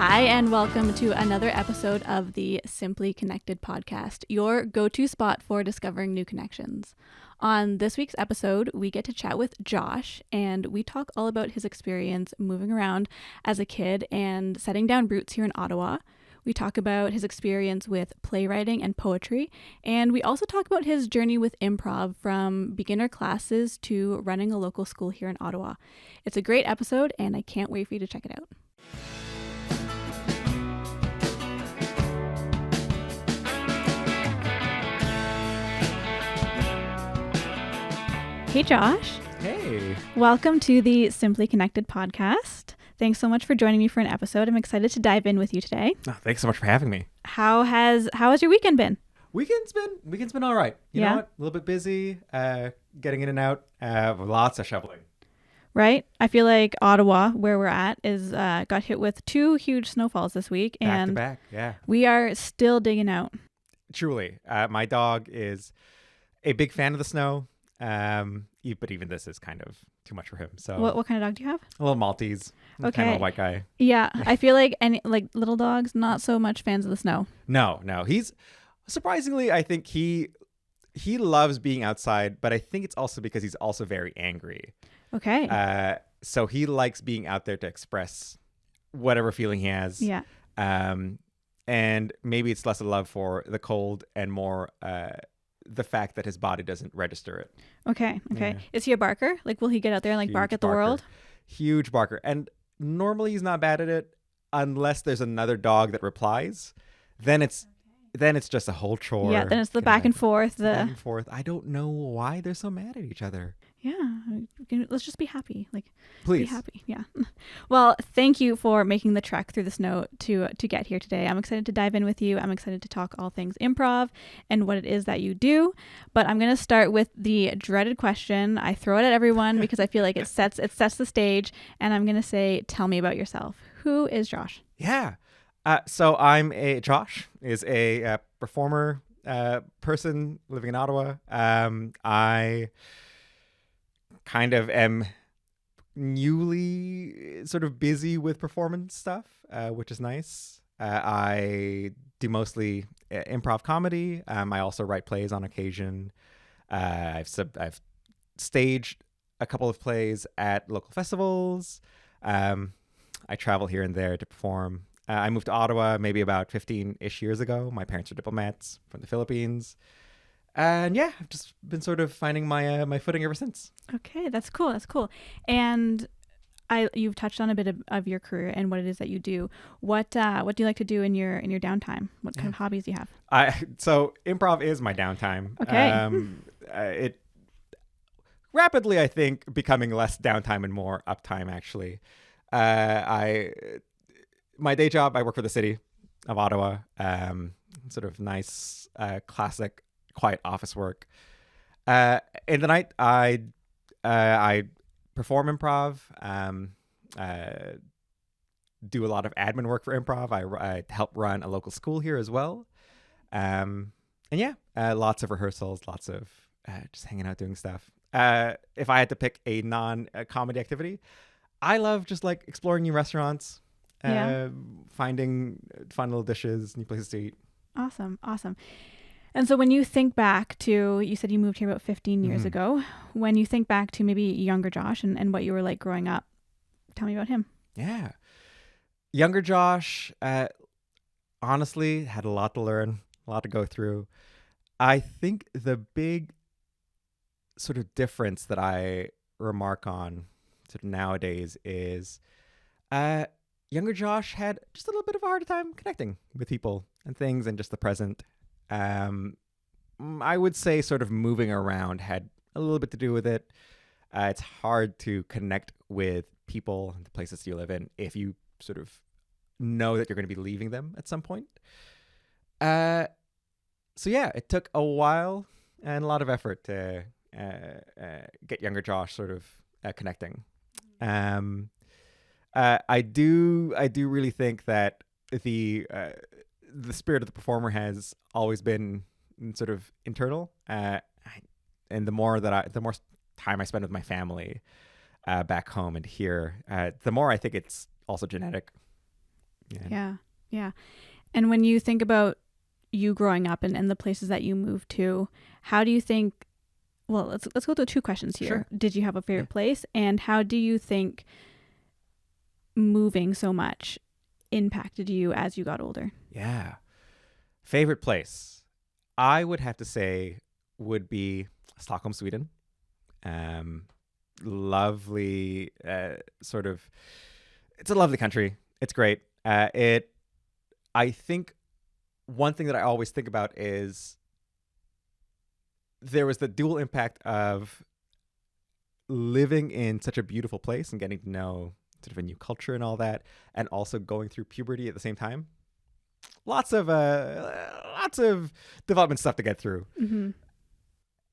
Hi, and welcome to another episode of the Simply Connected podcast, your go-to spot for discovering new connections. On this week's episode, we get to chat with Josh, and we talk all about his experience moving around as a kid and setting down roots here in Ottawa. We talk about his experience with playwriting and poetry, and we also talk about his journey with improv from beginner classes to running a local school here in Ottawa. It's a great episode, and I can't wait for you to check it out. Hey, Josh. Hey. Welcome to the Simply Connected podcast. Thanks so much for joining me for an episode. I'm excited to dive in with you today. Oh, thanks so much for having me. How has your weekend been? Weekend's been all right. You know what? A little bit busy, getting in and out, lots of shoveling. Right? I feel like Ottawa, where we're at, is got hit with 2 huge snowfalls this week. Back to back, yeah. We are still digging out. Truly. My dog is a big fan of the snow. But even this is kind of too much for him. So What kind of dog do you have? a little Maltese. Okay. Kind of a white guy. Yeah. I feel like little dogs, not so much fans of the snow. No. He's surprisingly, I think he loves being outside, but I think it's also because he's also very angry. Okay. So he likes being out there to express whatever feeling he has. Yeah. And maybe it's less a love for the cold and more the fact that his body doesn't register it. Okay. Yeah. Is he a barker? Will he get out there and Huge bark at the barker. world? Huge barker. And normally he's not bad at it unless there's another dog that replies. Then it's just a whole chore. Yeah, then it's the back and forth. Back and forth. I don't know why they're so mad at each other. Yeah. Let's just be happy. Please. Be happy. Yeah. Well, thank you for making the trek through the snow to get here today. I'm excited to dive in with you. I'm excited to talk all things improv and what it is that you do. But I'm going to start with the dreaded question. I throw it at everyone because I feel like it sets the stage. And I'm going to say, tell me about yourself. Who is Josh? Yeah. So Josh is a performer person living in Ottawa. I kind of am newly sort of busy with performance stuff, which is nice. I do mostly improv comedy. I also write plays on occasion. I've staged a couple of plays at local festivals. I travel here and there to perform. I moved to Ottawa maybe about 15-ish years ago. My parents are diplomats from the Philippines. And yeah, I've just been sort of finding my footing ever since. Okay, that's cool. And you've touched on a bit of your career and what it is that you do. What do you like to do in your downtime? What kind of hobbies do you have? So improv is my downtime. Okay. It rapidly, I think, becoming less downtime and more uptime, actually. My day job, I work for the city of Ottawa. Sort of nice, classic, quiet office work. In the night, I perform improv. Do a lot of admin work for improv. I help run a local school here as well. And yeah, lots of rehearsals, lots of just hanging out doing stuff. If I had to pick a non-comedy activity, I love just exploring new restaurants. Finding fun little dishes, new places to eat. Awesome. And so when you think back to, you said you moved here about 15 years ago. When you think back to maybe younger Josh and what you were like growing up, tell me about him. Yeah. Younger Josh, honestly, had a lot to learn, a lot to go through. I think the big sort of difference that I remark on sort of nowadays is younger Josh had just a little bit of a harder time connecting with people and things and just the present. I would say sort of moving around had a little bit to do with it. It's hard to connect with people and the places you live in if you sort of know that you're going to be leaving them at some point. So yeah, it took a while and a lot of effort to get younger Josh sort of connecting. I do really think that the spirit of the performer has always been sort of internal, and the more time I spend with my family back home and here, the more I think it's also genetic. Yeah. And when you think about you growing up and the places that you moved to, how do you think, well, let's go to 2 questions here. Sure. Did you have a favorite place? And how do you think moving so much impacted you as you got older? Yeah. Favorite place, I would have to say, would be Stockholm, Sweden. Lovely, sort of. It's a lovely country. It's great. I think one thing that I always think about is there was the dual impact of living in such a beautiful place and getting to know sort of a new culture and all that, and also going through puberty at the same time. Lots of development stuff to get through. Mm-hmm.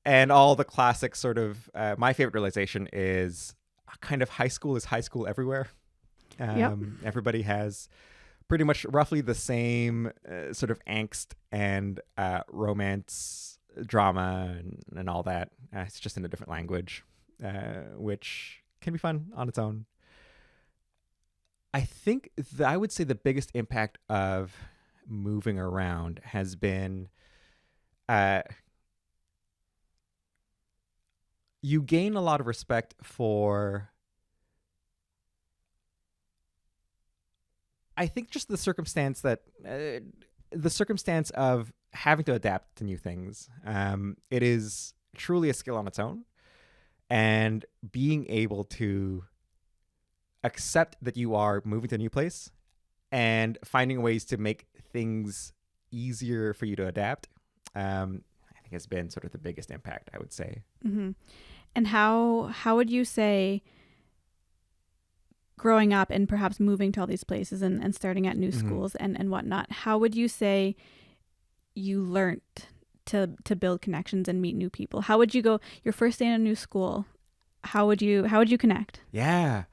And all the classic sort of, my favorite realization is kind of high school is high school everywhere. Everybody has pretty much roughly the same sort of angst and romance, drama, and all that. It's just in a different language, which can be fun on its own. I think I would say the biggest impact of moving around has been you gain a lot of respect for, I think, just the circumstance of having to adapt to new things. It is truly a skill on its own, and being able to accept that you are moving to a new place and finding ways to make things easier for you to adapt, I think has been sort of the biggest impact, I would say. Mm-hmm. And how would you say growing up and perhaps moving to all these places and starting at new schools and whatnot, how would you say you learned to build connections and meet new people? How would you go your first day in a new school? How would you connect? Yeah.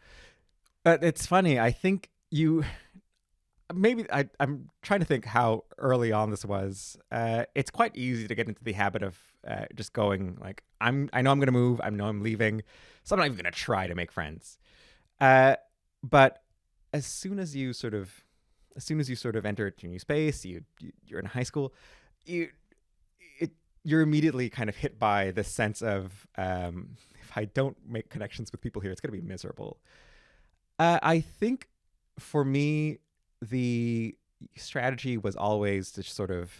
It's funny. I think I'm trying to think how early on this was. It's quite easy to get into the habit of just going like, I know I'm going to move. I know I'm leaving. So I'm not even going to try to make friends. But as soon as you sort of enter a new space, you're in high school, you're immediately kind of hit by this sense of, if I don't make connections with people here, it's going to be miserable. I think for me, the strategy was always to sort of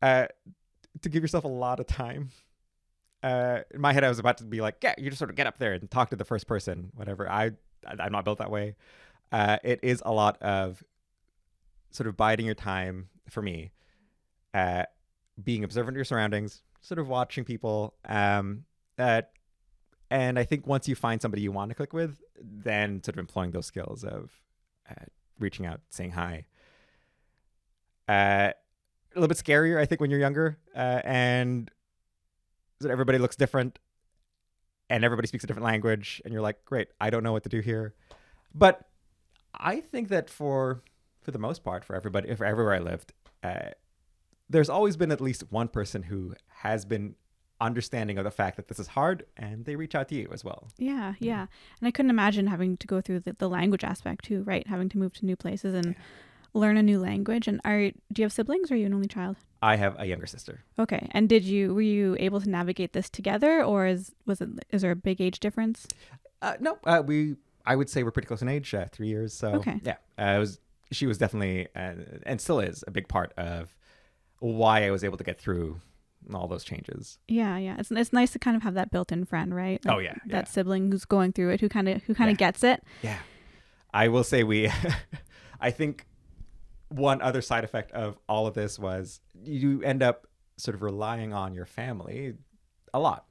to give yourself a lot of time. In my head, I was about to be like, yeah, you just sort of get up there and talk to the first person, whatever. I'm not built that way. It is a lot of sort of biding your time for me, being observant of your surroundings, sort of watching people. And I think once you find somebody you want to click with, then sort of employing those skills of reaching out, saying hi. A little bit scarier, I think, when you're younger, and everybody looks different, and everybody speaks a different language, and you're like, great, I don't know what to do here. But I think that for the most part, for everywhere I lived, there's always been at least one person who has been understanding of the fact that this is hard, and they reach out to you as well. Yeah. And I couldn't imagine having to go through the language aspect too, right? Having to move to new places and learn a new language. And do you have siblings, or are you an only child? I have a younger sister. Okay. And were you able to navigate this together, or is there a big age difference? No, I would say we're pretty close in age, 3 years. So okay. Yeah, she was definitely and still is a big part of why I was able to get through all those changes. Yeah. It's nice to kind of have that built-in friend, right? Like that sibling who's going through it, who kind of gets it. Yeah. I will say I think one other side effect of all of this was you end up sort of relying on your family a lot.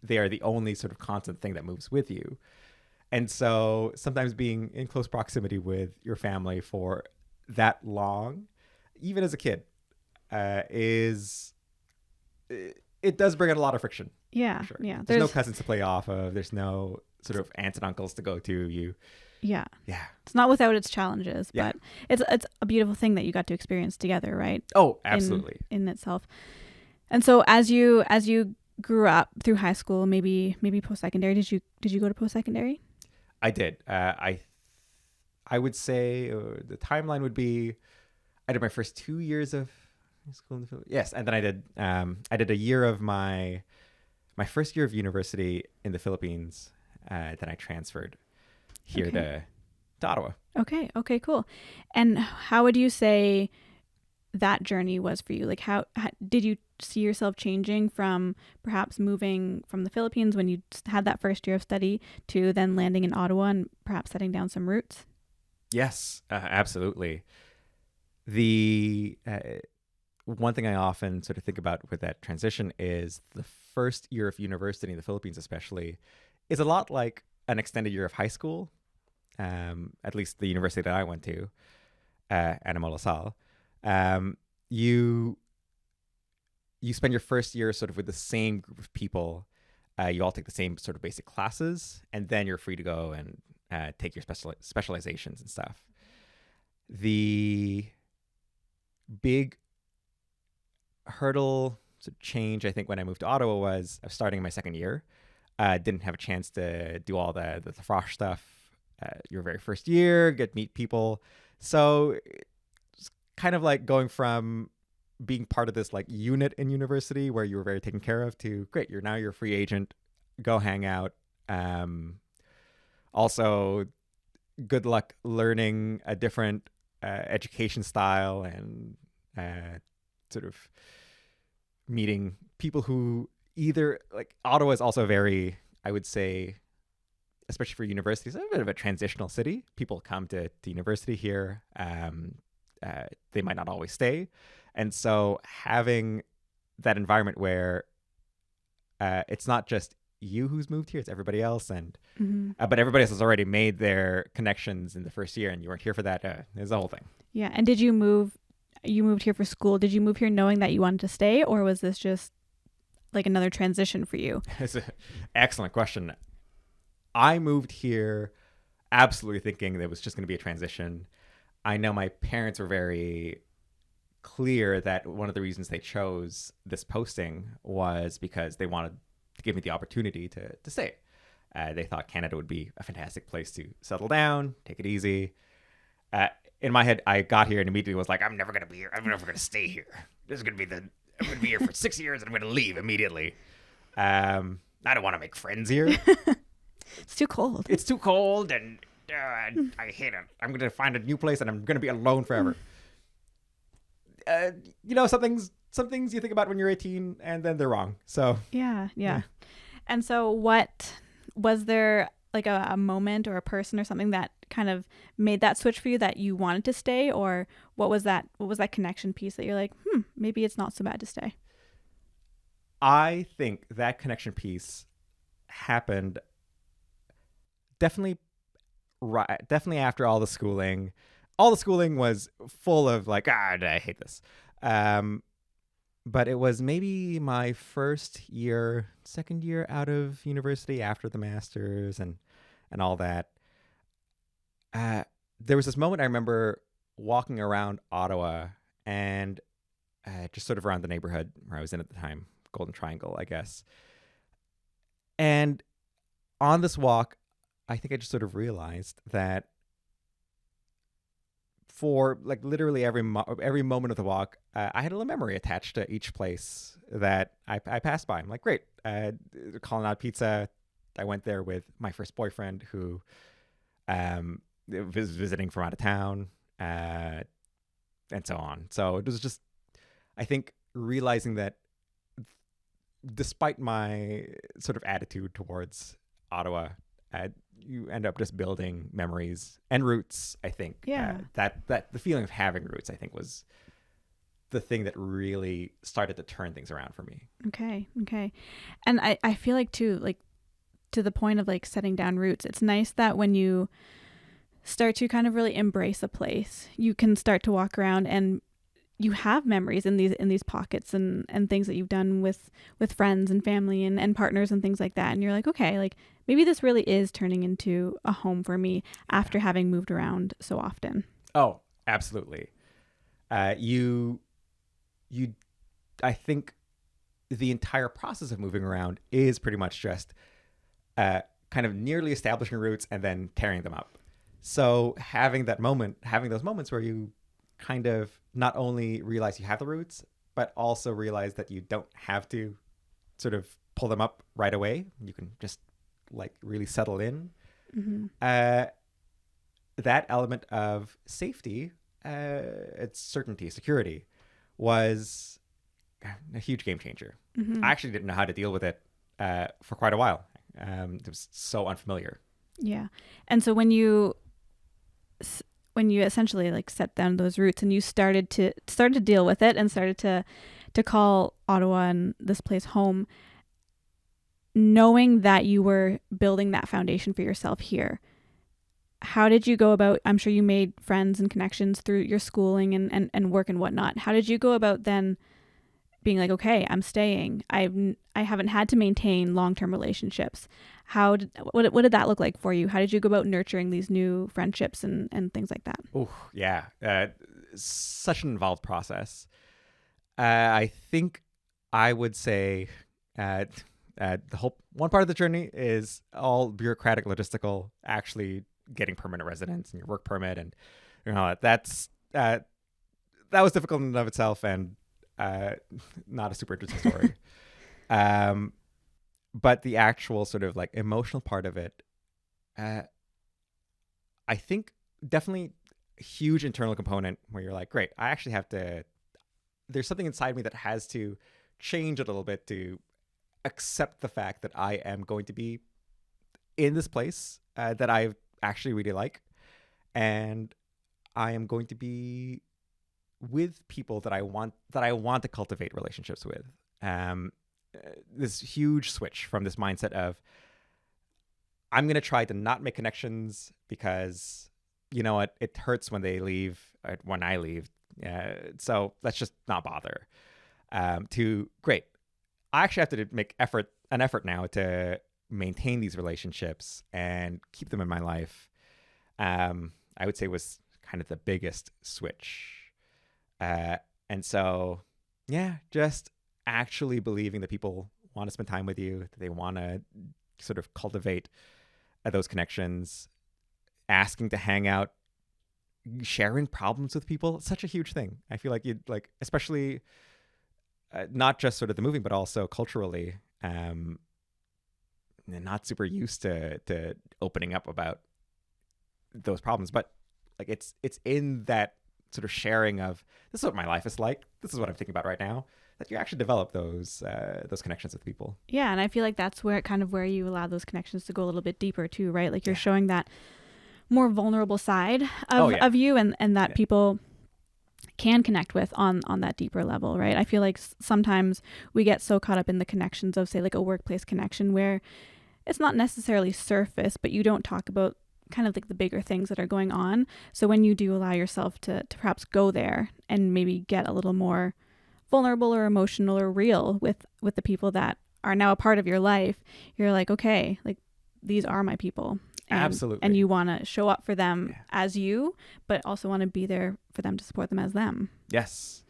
They are the only sort of constant thing that moves with you. And so sometimes being in close proximity with your family for that long, even as a kid, it does bring out a lot of friction. Yeah. Sure. Yeah. There's no cousins to play off of. There's no sort of aunts and uncles to go to. Yeah. Yeah. It's not without its challenges, but it's a beautiful thing that you got to experience together, right? Oh, absolutely. In itself. And so as you grew up through high school, maybe post-secondary, did you go to post-secondary? I did. I would say the timeline would be I did my first 2 years of school in the Philippines. Yes, and then I did a year of my first year of university in the Philippines. Then I transferred here to Ottawa. Okay, cool. And how would you say that journey was for you? Like how did you see yourself changing from perhaps moving from the Philippines when you had that first year of study to then landing in Ottawa and perhaps setting down some roots? Yes, absolutely. The one thing I often sort of think about with that transition is the first year of university in the Philippines, especially, is a lot like an extended year of high school. At least the university that I went to, Animo LaSalle. You spend your first year sort of with the same group of people. You all take the same sort of basic classes, and then you're free to go and take your specializations and stuff. The big hurdle to change, I think, when I moved to Ottawa was I was starting my second year. Didn't have a chance to do all the frosh stuff. Your very first year, meet people. So it's kind of like going from being part of this like unit in university where you were very taken care of to great, you're a free agent, go hang out. Also, good luck learning a different education style and sort of meeting people who either like Ottawa is also very, I would say, especially for universities, a bit of a transitional city. People come to university here. They might not always stay. And so having that environment where it's not just you who's moved here, it's everybody else. And but everybody else has already made their connections in the first year and you weren't here for that. There's the whole thing. Yeah. And did you moved here for school? Did you move here knowing that you wanted to stay, or was this just like another transition for you? It's an excellent question. I moved here absolutely thinking that it was just going to be a transition. I know my parents were very clear that one of the reasons they chose this posting was because they wanted to give me the opportunity to stay. They thought Canada would be a fantastic place to settle down, take it easy. In my head, I got here and immediately was like, I'm never going to be here. I'm never going to stay here. I'm going to be here for 6 years and I'm going to leave immediately. I don't want to make friends here. It's too cold. It's too cold and I hate it. I'm going to find a new place and I'm going to be alone forever. Some things you think about when you're 18 and then they're wrong. So yeah. And so what was there like a moment or a person or something that kind of made that switch for you that you wanted to stay, or what was that connection piece that you're like, maybe it's not so bad to stay? I think that connection piece happened definitely after all the schooling. All the schooling was full of like, I hate this. But it was maybe my second year out of university after the master's and all that. There was this moment I remember walking around Ottawa and just sort of around the neighborhood where I was in at the time, Golden Triangle, I guess. And on this walk, I think I just sort of realized that for like literally every moment of the walk, I had a little memory attached to each place that I passed by. I'm like, great, Colonnade Pizza. I went there with my first boyfriend who was visiting from out of town, and so on. So it was just, I think, realizing that despite my sort of attitude towards Ottawa, you end up just building memories and roots. I think that the feeling of having roots, I think, was the thing that really started to turn things around for me. Okay. And I feel like too, like to the point of like setting down roots, it's nice that when you start to kind of really embrace a place, you can start to walk around and you have memories in these pockets and things that you've done with friends and family and partners and things like that. And you're like, okay, like maybe this really is turning into a home for me after having moved around so often. Oh, absolutely. I think the entire process of moving around is pretty much just kind of nearly establishing roots and then tearing them up. So having those moments where you kind of not only realize you have the roots, but also realize that you don't have to sort of pull them up right away. You can just like really settle in. That element of safety, it's certainty, security, was a huge game changer. I actually didn't know how to deal with it for quite a while. It was so unfamiliar. Yeah. And so when you essentially like set down those roots and you started to deal with it and started to call Ottawa and this place home, knowing that you were building that foundation for yourself here, how did you go about, I'm sure you made friends and connections through your schooling and work and whatnot. How did you go about then being like, okay, I'm staying. I haven't had to maintain long-term relationships. What did that look like for you? How did you go about nurturing these new friendships and things like that? Oh, yeah. Such an involved process. I think I would say the whole one part of the journey is all bureaucratic, logistical, actually getting permanent residence and your work permit, and that was difficult in and of itself, and not a super interesting story. But the actual sort of like emotional part of it, I think definitely a huge internal component where you're like, great, I actually have to, there's something inside me that has to change a little bit to accept the fact that I am going to be in this place that I actually really like, and I am going to be with people that I want to cultivate relationships with. This huge switch from this mindset of I'm going to try to not make connections because you know what, it hurts when they leave, when I leave. So let's just not bother. To great, I actually have to make an effort now to maintain these relationships and keep them in my life. I would say was kind of the biggest switch. And so, yeah, just actually believing that people want to spend time with you, that they want to sort of cultivate those connections, asking to hang out, sharing problems with people. It's such a huge thing. I feel like you'd like, especially not just sort of the moving, but also culturally, not super used to opening up about those problems. But like it's in that sort of sharing of this is what my life is like, this is what I'm thinking about right now, that you actually develop those connections with people. Yeah, and I feel like that's where you allow those connections to go a little bit deeper too, right? Like you're showing that more vulnerable side of you and that people can connect with on that deeper level, right? I feel like sometimes we get so caught up in the connections of, say, like a workplace connection where it's not necessarily surface, but you don't talk about kind of like the bigger things that are going on. So when you do allow yourself to perhaps go there and maybe get a little more vulnerable or emotional or real with the people that are now a part of your life, you're like, okay, like these are my people. Absolutely. And you want to show up for them as you, but also want to be there for them to support them as them. Yes,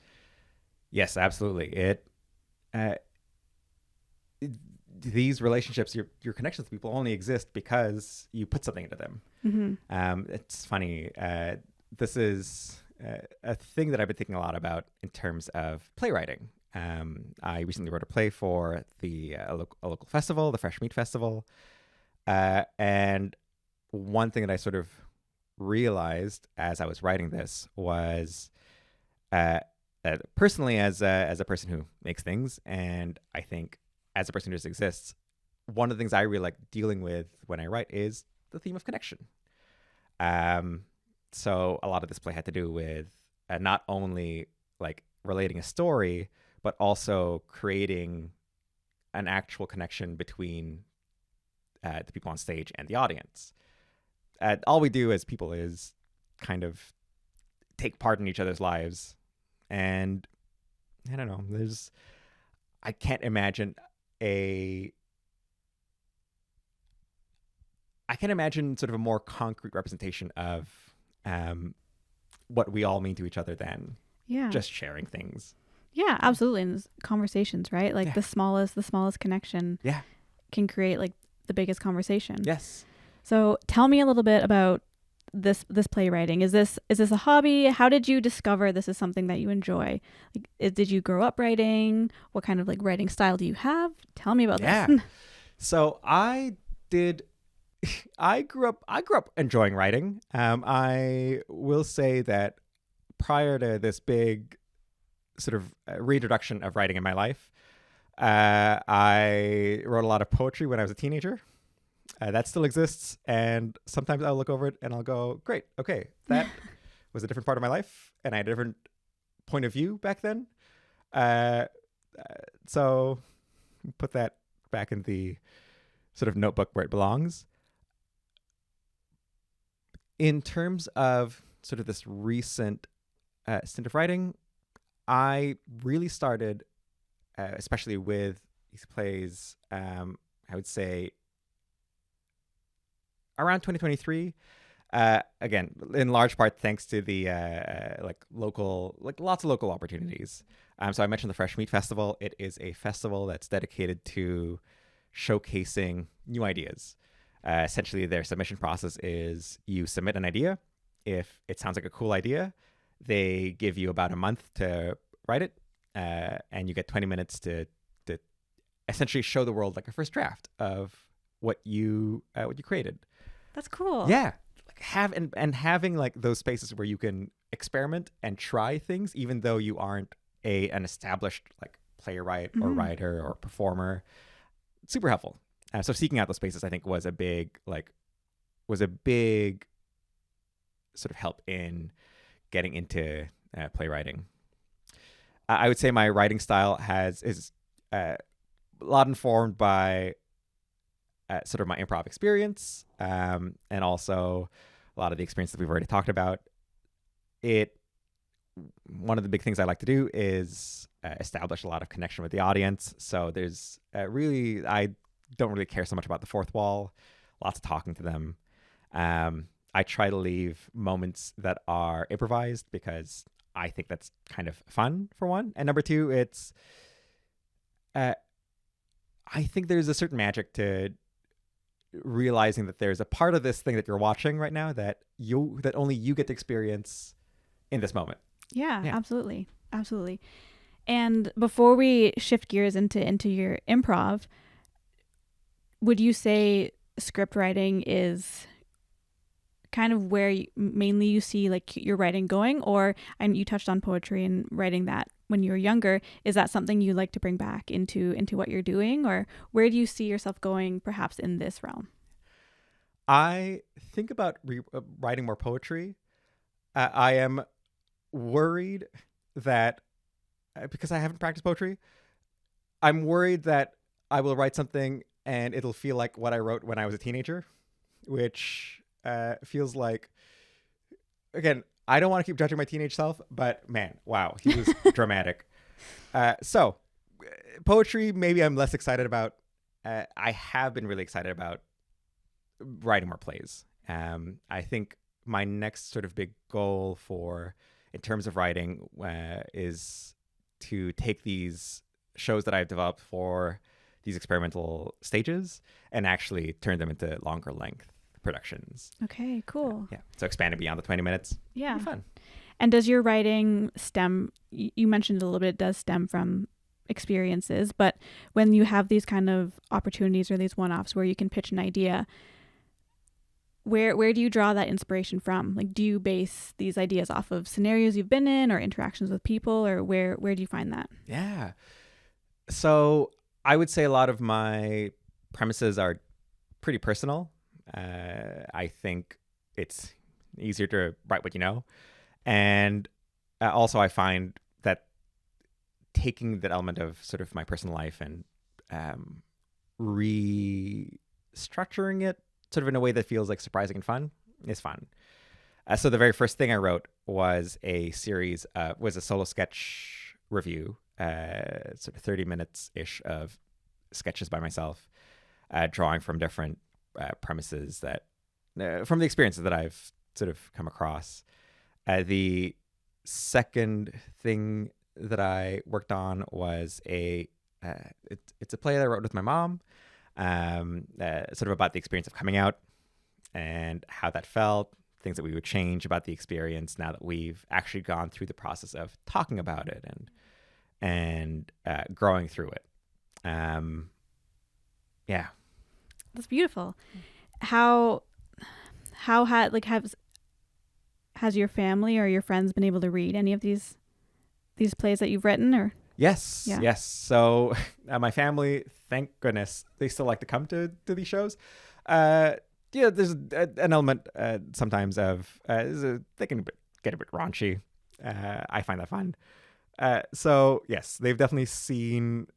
absolutely. These relationships, your connections with people only exist because you put something into them. It's funny. This is a thing that I've been thinking a lot about in terms of playwriting. I recently wrote a play for a local festival, the Fresh Meat Festival. And one thing that I sort of realized as I was writing this was personally as a person who makes things, and I think as a person who just exists, one of the things I really like dealing with when I write is the theme of connection. So a lot of this play had to do with not only like relating a story, but also creating an actual connection between the people on stage and the audience. All we do as people is kind of take part in each other's lives. And I don't know, I can't imagine sort of a more concrete representation of what we all mean to each other than just sharing things. Yeah, absolutely. And conversations, right? Like the smallest connection can create like the biggest conversation. Yes. So tell me a little bit about this playwriting. Is this a hobby? How did you discover this is something that you enjoy? Like, did you grow up writing? What kind of like writing style do you have? Tell me about this. So I grew up enjoying writing. I will say that prior to this big sort of reintroduction of writing in my life, I wrote a lot of poetry when I was a teenager. That still exists, and sometimes I'll look over it and I'll go, great, okay, that was a different part of my life, and I had a different point of view back then. So put that back in the sort of notebook where it belongs. In terms of sort of this recent stint of writing, I really started, especially with these plays, I would say around 2023, again, in large part thanks to the lots of local opportunities. So I mentioned the Fresh Meat Festival. It is a festival that's dedicated to showcasing new ideas. Essentially, their submission process is you submit an idea. If it sounds like a cool idea, they give you about a month to write it, and you get 20 minutes to essentially show the world like a first draft of what you created. That's cool. Yeah, like having like those spaces where you can experiment and try things, even though you aren't an established like playwright or writer or performer. Super helpful. So seeking out those spaces, I think, was a big sort of help in getting into playwriting. I would say my writing style is a lot informed by sort of my improv experience, and also a lot of the experience that we've already talked about. One of the big things I like to do is establish a lot of connection with the audience. So there's I don't really care so much about the fourth wall, lots of talking to them. I try to leave moments that are improvised because I think that's kind of fun, for one. And number two, it's I think there's a certain magic to realizing that there's a part of this thing that you're watching right now that only you get to experience in this moment. Yeah. Absolutely. And before we shift gears into your improv, would you say script writing is kind of where mainly you see like your writing going? Or, and you touched on poetry and writing that when you were younger, is that something you like to bring back into what you're doing? Or where do you see yourself going perhaps in this realm? I think about writing more poetry. I am worried that because I haven't practiced poetry, I'm worried that I will write something and it'll feel like what I wrote when I was a teenager, which feels like, again, I don't want to keep judging my teenage self, but man, wow, he was dramatic. So poetry, maybe I'm less excited about. I have been really excited about writing more plays. I think my next sort of big goal in terms of writing is to take these shows that I've developed for these experimental stages and actually turn them into longer length productions. Okay, cool. So expanding beyond the 20 minutes. Yeah. It'll be fun. And does your writing stem, you mentioned a little bit, it does stem from experiences, but when you have these kind of opportunities or these one-offs where you can pitch an idea, where do you draw that inspiration from? Like, do you base these ideas off of scenarios you've been in or interactions with people, or where do you find that? Yeah. So I would say a lot of my premises are pretty personal. I think it's easier to write what you know. And also I find that taking that element of sort of my personal life and restructuring it sort of in a way that feels like surprising and fun is fun. So the very first thing I wrote was a solo sketch review, sort of 30 minutes-ish of sketches by myself, drawing from different premises that, from the experiences that I've sort of come across. The second thing that I worked on was it's a play that I wrote with my mom. sort of about the experience of coming out and how that felt, things that we would change about the experience now that we've actually gone through the process of talking about it and growing through it. Yeah. That's beautiful. How has your family or your friends been able to read any of these plays that you've written? Or Yes. So my family, thank goodness, they still like to come to these shows. There's an element sometimes of they can get a bit raunchy. I find that fun. So yes, they've definitely seen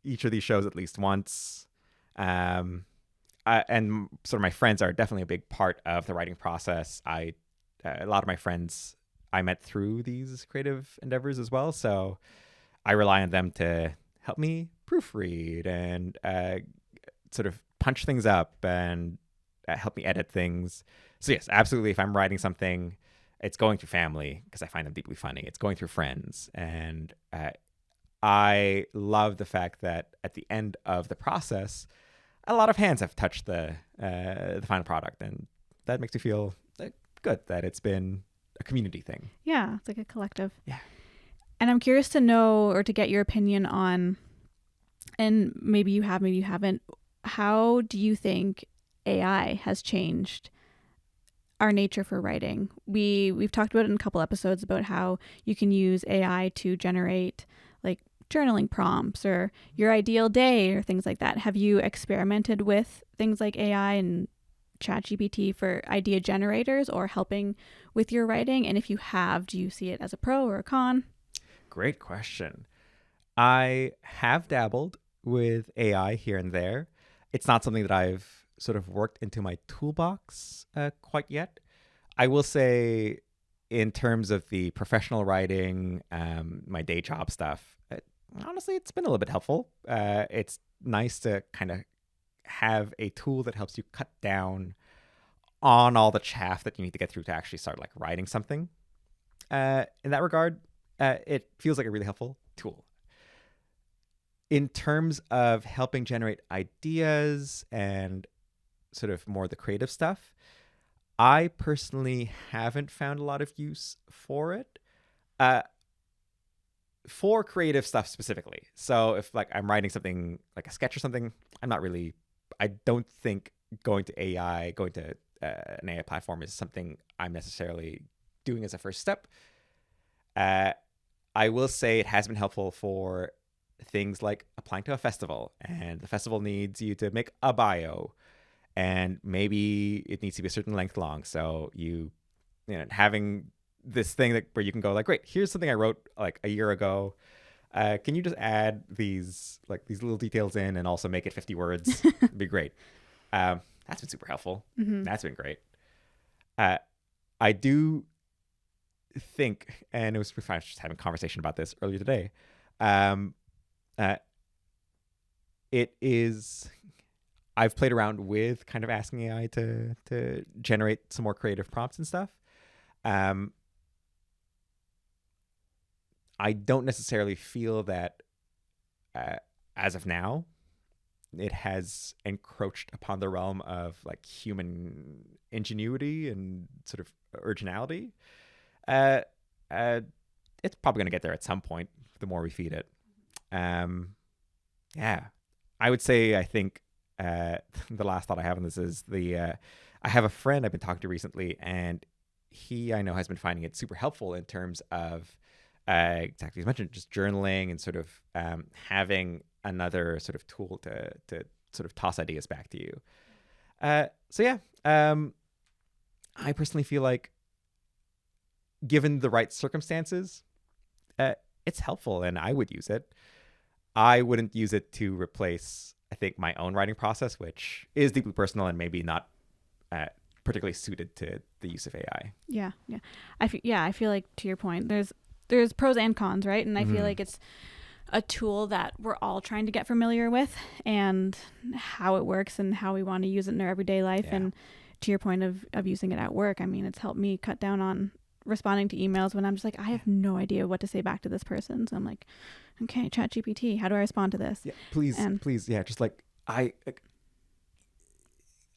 each of these shows at least once. And sort of my friends are definitely a big part of the writing process. A lot of my friends I met through these creative endeavors as well. So I rely on them to help me proofread and sort of punch things up and help me edit things. So yes, absolutely. If I'm writing something, it's going through family because I find them deeply funny. It's going through friends. And I love the fact that at the end of the process, a lot of hands have touched the final product. And that makes me feel good that it's been a community thing. Yeah, it's like a collective. Yeah. And I'm curious to know or to get your opinion on, and maybe you have, maybe you haven't, how do you think AI has changed our nature for writing? We've talked about it in a couple episodes about how you can use AI to generate like journaling prompts or your ideal day or things like that. Have you experimented with things like AI and ChatGPT for idea generators or helping with your writing? And if you have, do you see it as a pro or a con? Great question. I have dabbled with AI here and there. It's not something that I've sort of worked into my toolbox quite yet. I will say, in terms of the professional writing, my day job stuff, honestly, it's been a little bit helpful. It's nice to kind of have a tool that helps you cut down on all the chaff that you need to get through to actually start like writing something. In that regard, it feels like a really helpful tool. In terms of helping generate ideas and sort of more the creative stuff, I personally haven't found a lot of use for it. For creative stuff specifically. So if like I'm writing something like a sketch or something, I don't think going to an AI platform is something I'm necessarily doing as a first step. I will say it has been helpful for things like applying to a festival, and the festival needs you to make a bio, and maybe it needs to be a certain length long. So having this thing where you can go like, great, here's something I wrote like a year ago. Can you just add these little details in and also make it 50 words? It'd be great. That's been super helpful. Mm-hmm. That's been great. I do think, and it was fun just having a conversation about this earlier today. I've played around with kind of asking AI to generate some more creative prompts and stuff. I don't necessarily feel that as of now, it has encroached upon the realm of like human ingenuity and sort of originality. It's probably going to get there at some point the more we feed it. Yeah, I would say, I think the last thought I have on this is I have a friend I've been talking to recently, and he, I know, has been finding it super helpful in terms of exactly as mentioned, just journaling and sort of having another sort of tool to sort of toss ideas back to you. So yeah, I personally feel like, given the right circumstances, it's helpful and I would use it. I wouldn't use it to replace, I think, my own writing process, which is deeply personal and maybe not particularly suited to the use of AI. Yeah. I feel like, to your point, there's pros and cons, right? And I feel like it's a tool that we're all trying to get familiar with and how it works and how we want to use it in our everyday life. Yeah. And to your point of using it at work, I mean, it's helped me cut down on responding to emails when I'm just like, I have no idea what to say back to this person. So I'm like, okay, ChatGPT, how do I respond to this? Yeah, please. Yeah, just like I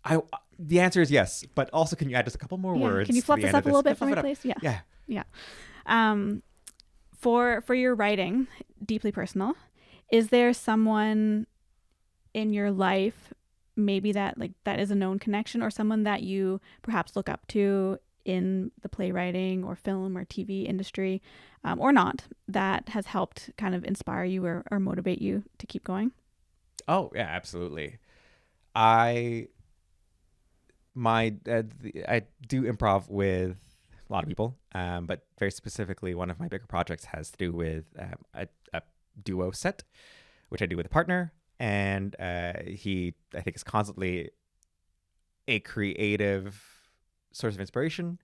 I the answer is yes, but also can you add just a couple more Yeah. words? Can you to fluff the this end up of a little Can I bit for fluff me, it up? please? Yeah. Yeah. Yeah. For your writing, deeply personal, is there someone in your life maybe that is a known connection, or someone that you perhaps look up to in the playwriting or film or TV industry, or not, that has helped kind of inspire you or motivate you to keep going? Oh yeah, absolutely. I I do improv with a lot of people, but very specifically, one of my bigger projects has to do with a duo set, which I do with a partner, and he I think is constantly a creative source of inspiration.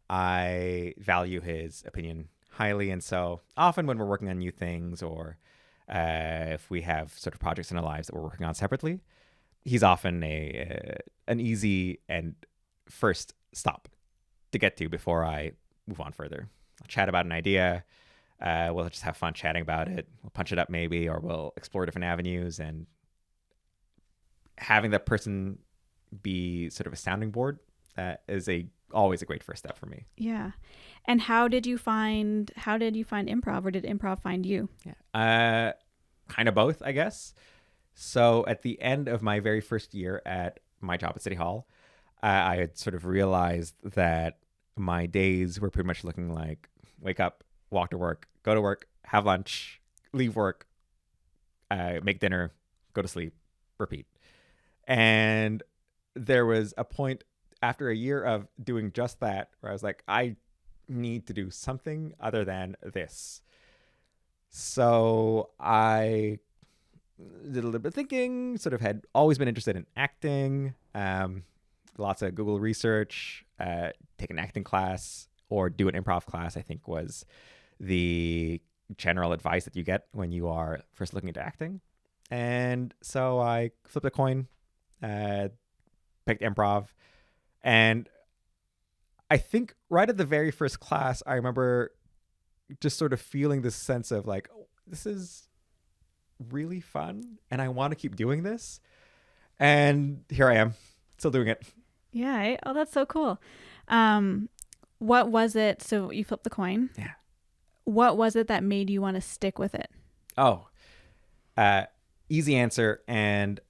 I value his opinion highly, and so often when we're working on new things or if we have sort of projects in our lives that we're working on separately, he's often an easy and first stop to get to before I move on further. I'll chat about an idea. We'll just have fun chatting about it. We'll punch it up maybe, or we'll explore different avenues. And having that person be sort of a sounding board is always a great first step for me. Yeah. And how did you find improv, or did improv find you? Yeah. Kind of both, I guess. So at the end of my very first year at my job at City Hall, I had sort of realized that my days were pretty much looking like wake up, walk to work, go to work, have lunch, leave work, make dinner, go to sleep, repeat. And there was a point after a year of doing just that where I was like, I need to do something other than this. So I did a little bit of thinking, sort of had always been interested in acting, lots of Google research, take an acting class or do an improv class, I think was the general advice that you get when you are first looking into acting. And so I flipped a coin, picked improv. And I think right at the very first class, I remember just sort of feeling this sense of like, oh, this is really fun and I want to keep doing this. And here I am, still doing it. Yeah. Oh, that's so cool. What was it? So you flipped the coin. Yeah. What was it that made you want to stick with it? Oh, easy answer. And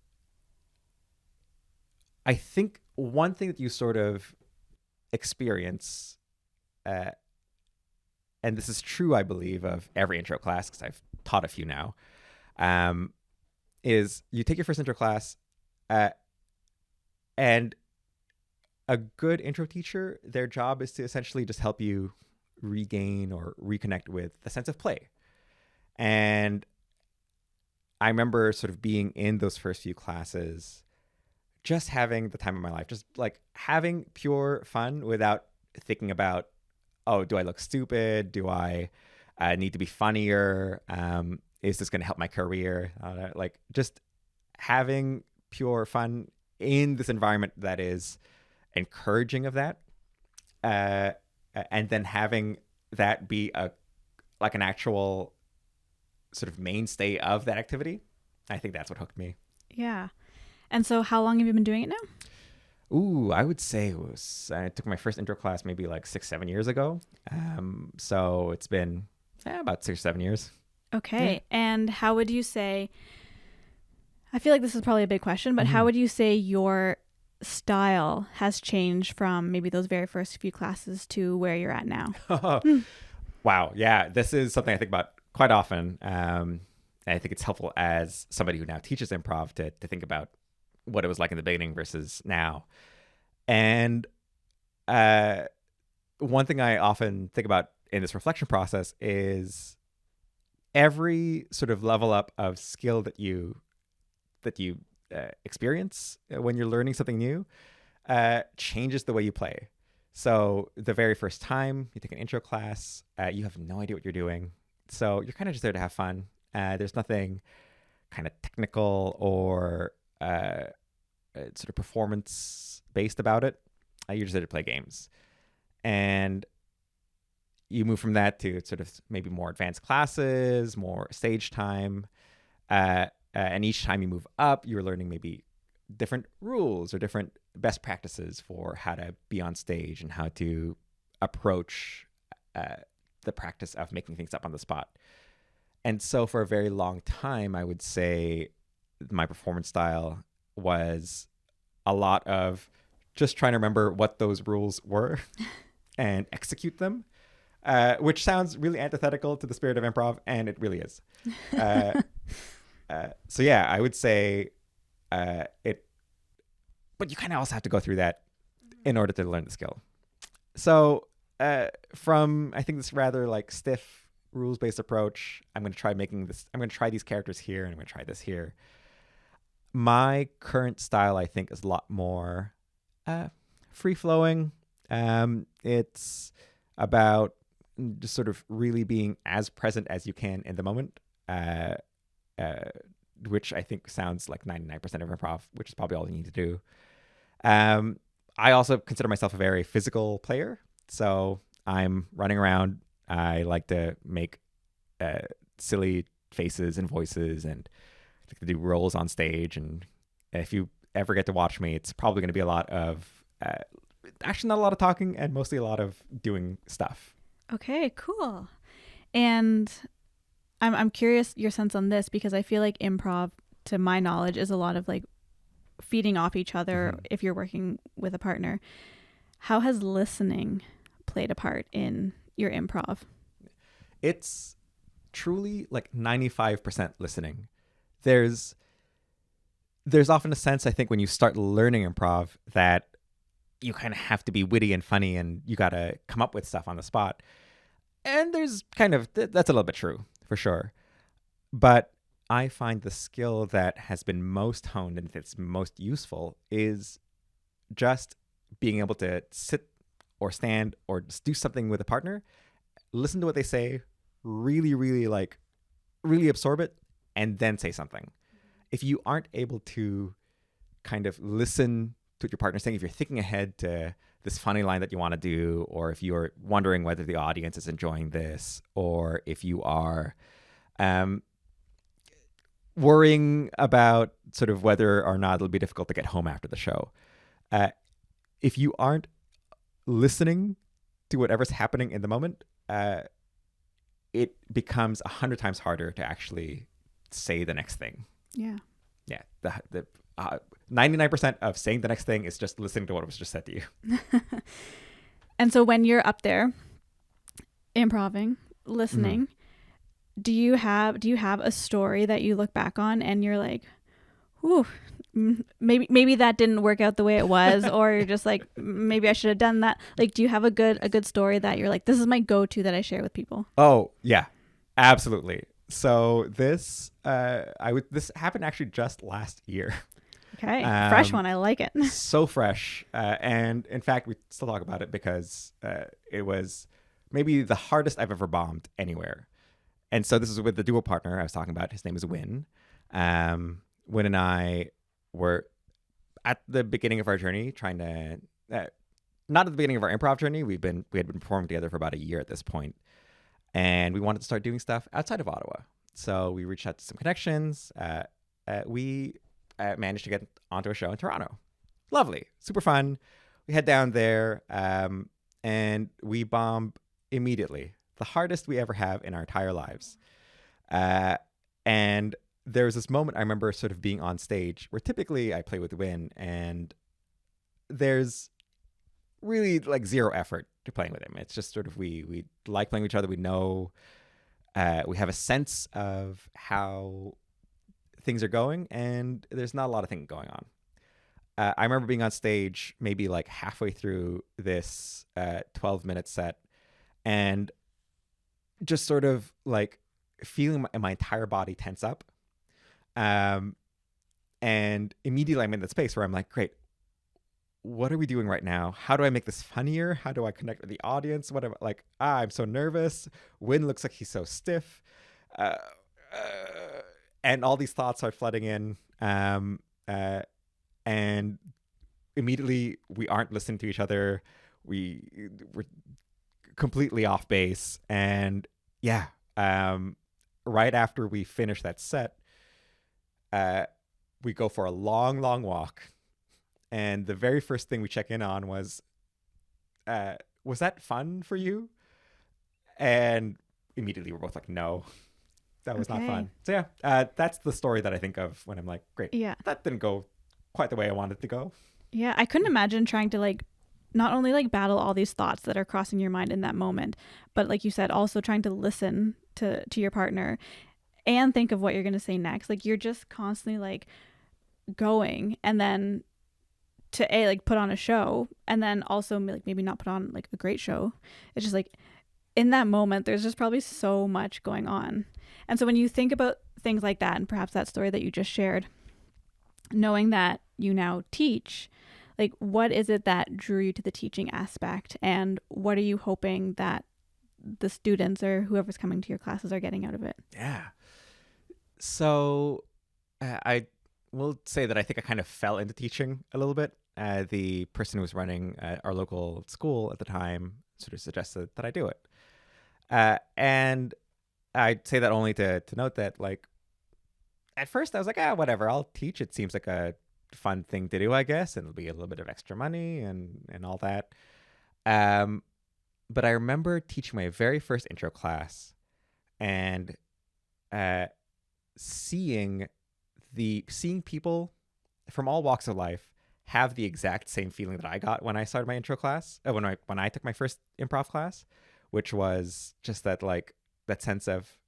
I think one thing that you sort of experience, and this is true, I believe, of every intro class, because I've taught a few now, is you take your first intro class, and a good intro teacher, their job is to essentially just help you regain or reconnect with the sense of play. And I remember sort of being in those first few classes, just having the time of my life, just like having pure fun without thinking about, oh, do I look stupid? Do I need to be funnier? Is this going to help my career? Like just having pure fun in this environment that is encouraging of that, and then having that be an actual sort of mainstay of that activity. I think that's what hooked me. Yeah. And so how long have you been doing it now? Ooh, I would say I took my first intro class maybe like 6-7 years ago. So it's been about 6 or 7 years. Okay. Yeah. And how would you say, I feel like this is probably a big question, but how would you say your style has changed from maybe those very first few classes to where you're at now? Wow. Yeah. This is something I think about quite often. And I think it's helpful as somebody who now teaches improv to think about what it was like in the beginning versus now. And one thing I often think about in this reflection process is every sort of level up of skill that you experience when you're learning something new changes the way you play. So the very first time you take an intro class, you have no idea what you're doing. So you're kind of just there to have fun. There's nothing kind of technical or sort of performance based about it. You're just there to play games. And you move from that to sort of maybe more advanced classes, more stage time. and each time you move up, you're learning maybe different rules or different best practices for how to be on stage and how to approach the practice of making things up on the spot. And so for a very long time, I would say my performance style was a lot of just trying to remember what those rules were and execute them, which sounds really antithetical to the spirit of improv, and it really is. So yeah, I would say it, but you kind of also have to go through that in order to learn the skill. So from, I think, this rather like stiff rules-based approach, I'm going to try these characters here, and I'm going to try this here. My current style, I think, is a lot more free-flowing. It's about just sort of really being as present as you can in the moment, which I think sounds like 99% of improv, which is probably all you need to do. I also consider myself a very physical player, so I'm running around. I like to make silly faces and voices, and I like to do roles on stage. And if you ever get to watch me, it's probably going to be a lot of actually not a lot of talking and mostly a lot of doing stuff. Okay, cool. And I'm curious your sense on this, because I feel like improv, to my knowledge, is a lot of like feeding off each other if you're working with a partner. How has listening played a part in your improv? It's truly like 95% listening. There's often a sense, I think, when you start learning improv that you kind of have to be witty and funny and you got to come up with stuff on the spot. And there's kind of, that's a little bit true, for sure. But I find the skill that has been most honed and that's most useful is just being able to sit or stand or just do something with a partner, listen to what they say, really, really really absorb it, and then say something. If you aren't able to kind of listen to what your partner's saying, if you're thinking ahead to this funny line that you want to do, or if you're wondering whether the audience is enjoying this, or if you are worrying about sort of whether or not it'll be difficult to get home after the show. If you aren't listening to whatever's happening in the moment, it becomes 100 times harder to actually say the next thing. Yeah. Yeah. The 99% of saying the next thing is just listening to what was just said to you. And so when you're up there improving, listening, do you have a story that you look back on and you're like, whew, maybe that didn't work out the way it was, or you're just like, maybe I should have done that? Like, do you have a good story that you're like, this is my go-to that I share with people? Oh, yeah, absolutely. So this happened actually just last year. Okay. Fresh one. I like it. So fresh. And in fact, we still talk about it because it was maybe the hardest I've ever bombed anywhere. And so this is with the duo partner I was talking about. His name is Win. Win and I were at the beginning of our journey trying to, not at the beginning of our improv journey. We had been performing together for about a year at this point. And we wanted to start doing stuff outside of Ottawa. So we reached out to some connections. We managed to get onto a show in Toronto. Lovely. Super fun. We head down there and we bomb immediately. The hardest we ever have in our entire lives. And there was this moment I remember sort of being on stage where typically I play with Win, and there's really like zero effort to playing with him. It's just sort of we like playing with each other. We know we have a sense of how things are going, and there's not a lot of things going on. I remember being on stage maybe like halfway through this 12-minute set and just sort of like feeling my entire body tense up. And immediately I'm in that space where I'm like, great, what are we doing right now? How do I make this funnier? How do I connect with the audience? Whatever. Like, I'm so nervous. Win looks like he's so stiff. And all these thoughts are flooding in. And immediately we aren't listening to each other. We're completely off base. And yeah, right after we finish that set, we go for a long, long walk. And the very first thing we check in on was that fun for you? And immediately we're both like, no, that was not fun. So yeah, that's the story that I think of when I'm like, great, that didn't go quite the way I wanted it to go. Yeah, I couldn't imagine trying to like not only like battle all these thoughts that are crossing your mind in that moment, but like you said, also trying to listen to your partner and think of what you're going to say next. Like you're just constantly like going, and then to like put on a show, and then also like maybe not put on like a great show. It's just like in that moment there's just probably so much going on. And so when you think about things like that, and perhaps that story that you just shared, knowing that you now teach, like what is it that drew you to the teaching aspect, and what are you hoping that the students or whoever's coming to your classes are getting out of it? Yeah. So I will say that I think I kind of fell into teaching a little bit. The person who was running our local school at the time sort of suggested that I do it. And I'd say that only to note that, like, at first I was like, whatever, I'll teach. It seems like a fun thing to do, I guess, and it'll be a little bit of extra money and all that. But I remember teaching my very first intro class and seeing people from all walks of life have the exact same feeling that I got when I started my intro class, when I took my first improv class, which was just that sense of,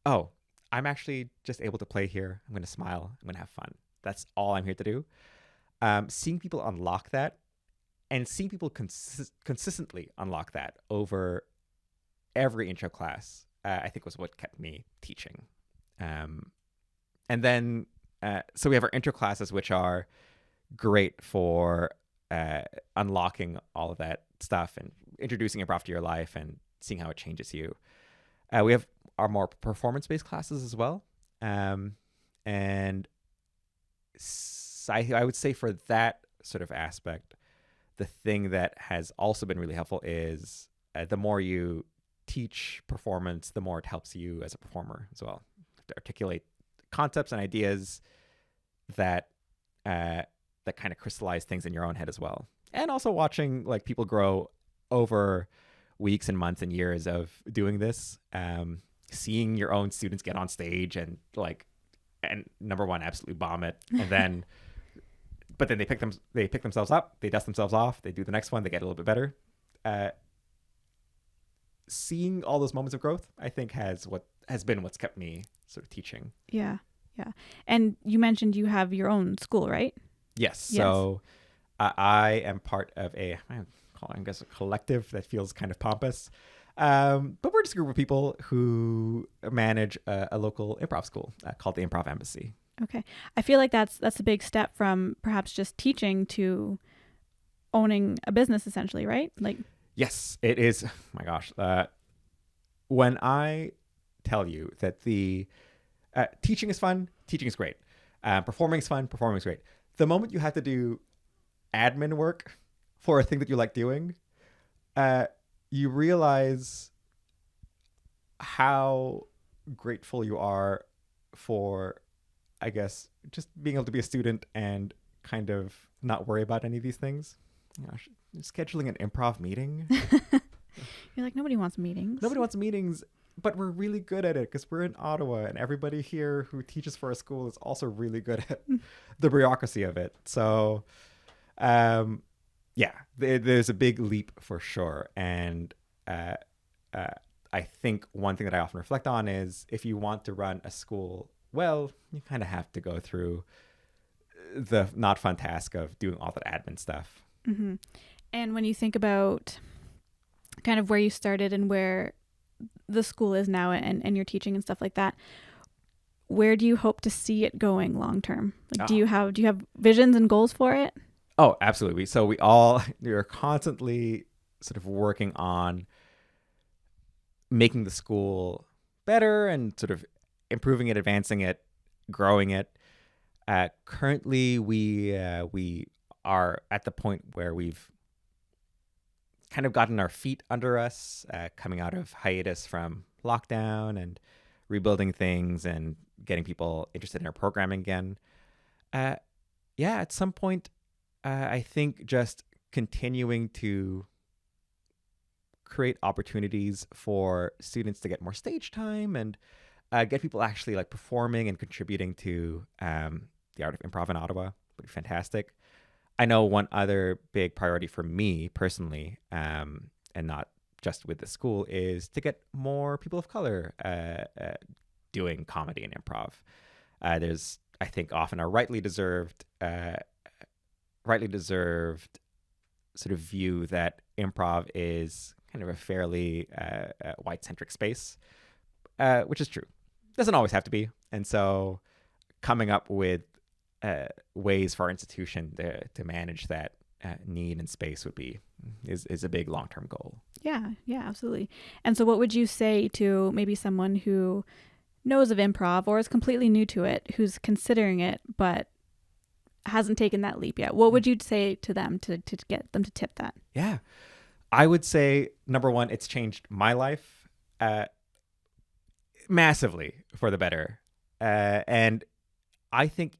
oh, I'm actually just able to play here. I'm going to smile. I'm going to have fun. That's all I'm here to do. Seeing people unlock that, and seeing people consistently unlock that over every intro class, I think was what kept me teaching. And then, so we have our intro classes, which are great for unlocking all of that stuff and introducing improv to your life and seeing how it changes you. We have our more performance-based classes as well. And I would say for that sort of aspect, the thing that has also been really helpful is the more you teach performance, the more it helps you as a performer as well, to articulate concepts and ideas that that kind of crystallize things in your own head as well. And also watching like people grow over weeks and months and years of doing this, seeing your own students get on stage and number one, absolutely bomb it, and then but then they pick themselves up, they dust themselves off, they do the next one, they get a little bit better. Seeing all those moments of growth, I think, has been what's kept me sort of teaching. Yeah. And you mentioned you have your own school, right? Yes. So I am part of I guess a collective that feels kind of pompous. But we're just a group of people who manage a local improv school called the Improv Embassy. Okay. I feel like that's a big step from perhaps just teaching to owning a business, essentially, right? Like, yes, it is. Oh my gosh. When I tell you that the teaching is fun, teaching is great. Performing is fun, performing is great. The moment you have to do admin work for a thing that you like doing, you realize how grateful you are for, I guess, just being able to be a student and kind of not worry about any of these things. Gosh, scheduling an improv meeting. You're like, nobody wants meetings. Nobody wants meetings, but we're really good at it because we're in Ottawa, and everybody here who teaches for a school is also really good at the bureaucracy of it. So, there's a big leap for sure. And I think one thing that I often reflect on is if you want to run a school well, you kind of have to go through the not fun task of doing all that admin stuff. Mm-hmm. And when you think about kind of where you started and where the school is now and your teaching and stuff like that, where do you hope to see it going long term? Like, do you have visions and goals for it? Oh, absolutely. So we are constantly sort of working on making the school better and sort of improving it, advancing it, growing it. Currently, we are at the point where we've kind of gotten our feet under us, coming out of hiatus from lockdown and rebuilding things and getting people interested in our programming again. Yeah, at some point, I think just continuing to create opportunities for students to get more stage time and get people actually like performing and contributing to the art of improv in Ottawa would be fantastic. I know one other big priority for me personally, and not just with the school, is to get more people of color doing comedy and improv. There's, I think, often a rightly deserved sort of view that improv is kind of a fairly white-centric space, which is true. Doesn't always have to be. And so coming up with ways for our institution to manage that need and space is a big long-term goal. Yeah, absolutely. And so what would you say to maybe someone who knows of improv or is completely new to it, who's considering it, but hasn't taken that leap yet? What would you say to them to get them to tip that? Yeah. I would say, number one, it's changed my life massively for the better. And I think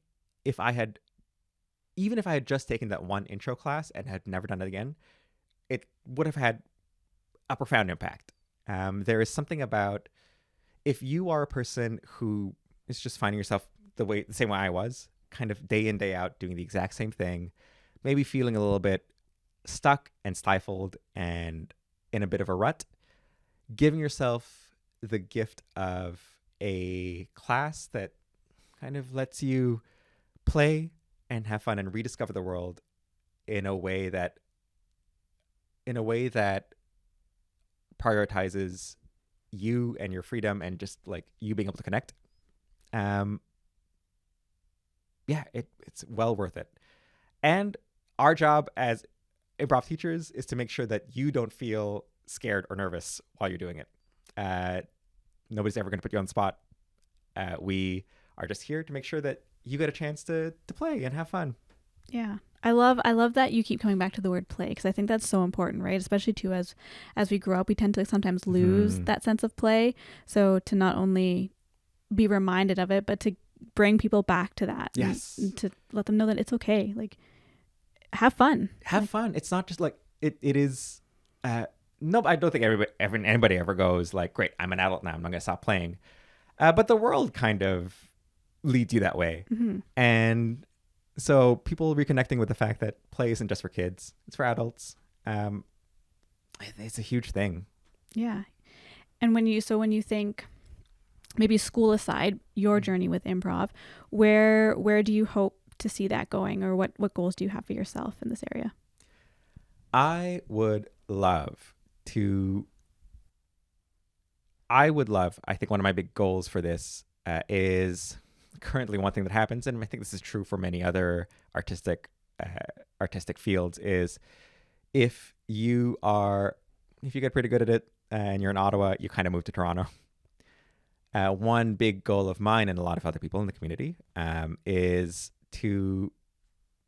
even if I had just taken that one intro class and had never done it again, it would have had a profound impact. There is something about, if you are a person who is just finding yourself the same way I was, kind of day in, day out, doing the exact same thing, maybe feeling a little bit stuck and stifled and in a bit of a rut, giving yourself the gift of a class that kind of lets you play and have fun and rediscover the world in a way that prioritizes you and your freedom and just like you being able to connect. It's well worth it. And our job as improv teachers is to make sure that you don't feel scared or nervous while you're doing it. Nobody's ever going to put you on the spot. We are just here to make sure that you get a chance to play and have fun. Yeah. I love that you keep coming back to the word play, because I think that's so important, right? Especially too, as we grow up, we tend to sometimes lose that sense of play. So to not only be reminded of it, but to bring people back to that. Yes. And to let them know that it's okay. Like, have fun. Have fun. It's not just like it is. No, I don't think anybody ever goes like, great, I'm an adult now, I'm not going to stop playing. But the world kind of leads you that way. Mm-hmm. And so people reconnecting with the fact that play isn't just for kids, it's for adults. It's a huge thing. Yeah. And when you think, maybe school aside, your journey with improv, where do you hope to see that going, or what goals do you have for yourself in this area? I would love, I think one of my big goals for this is currently one thing that happens, and I think this is true for many other artistic fields, is if you get pretty good at it and you're in Ottawa, you kind of move to Toronto. One big goal of mine and a lot of other people in the community is to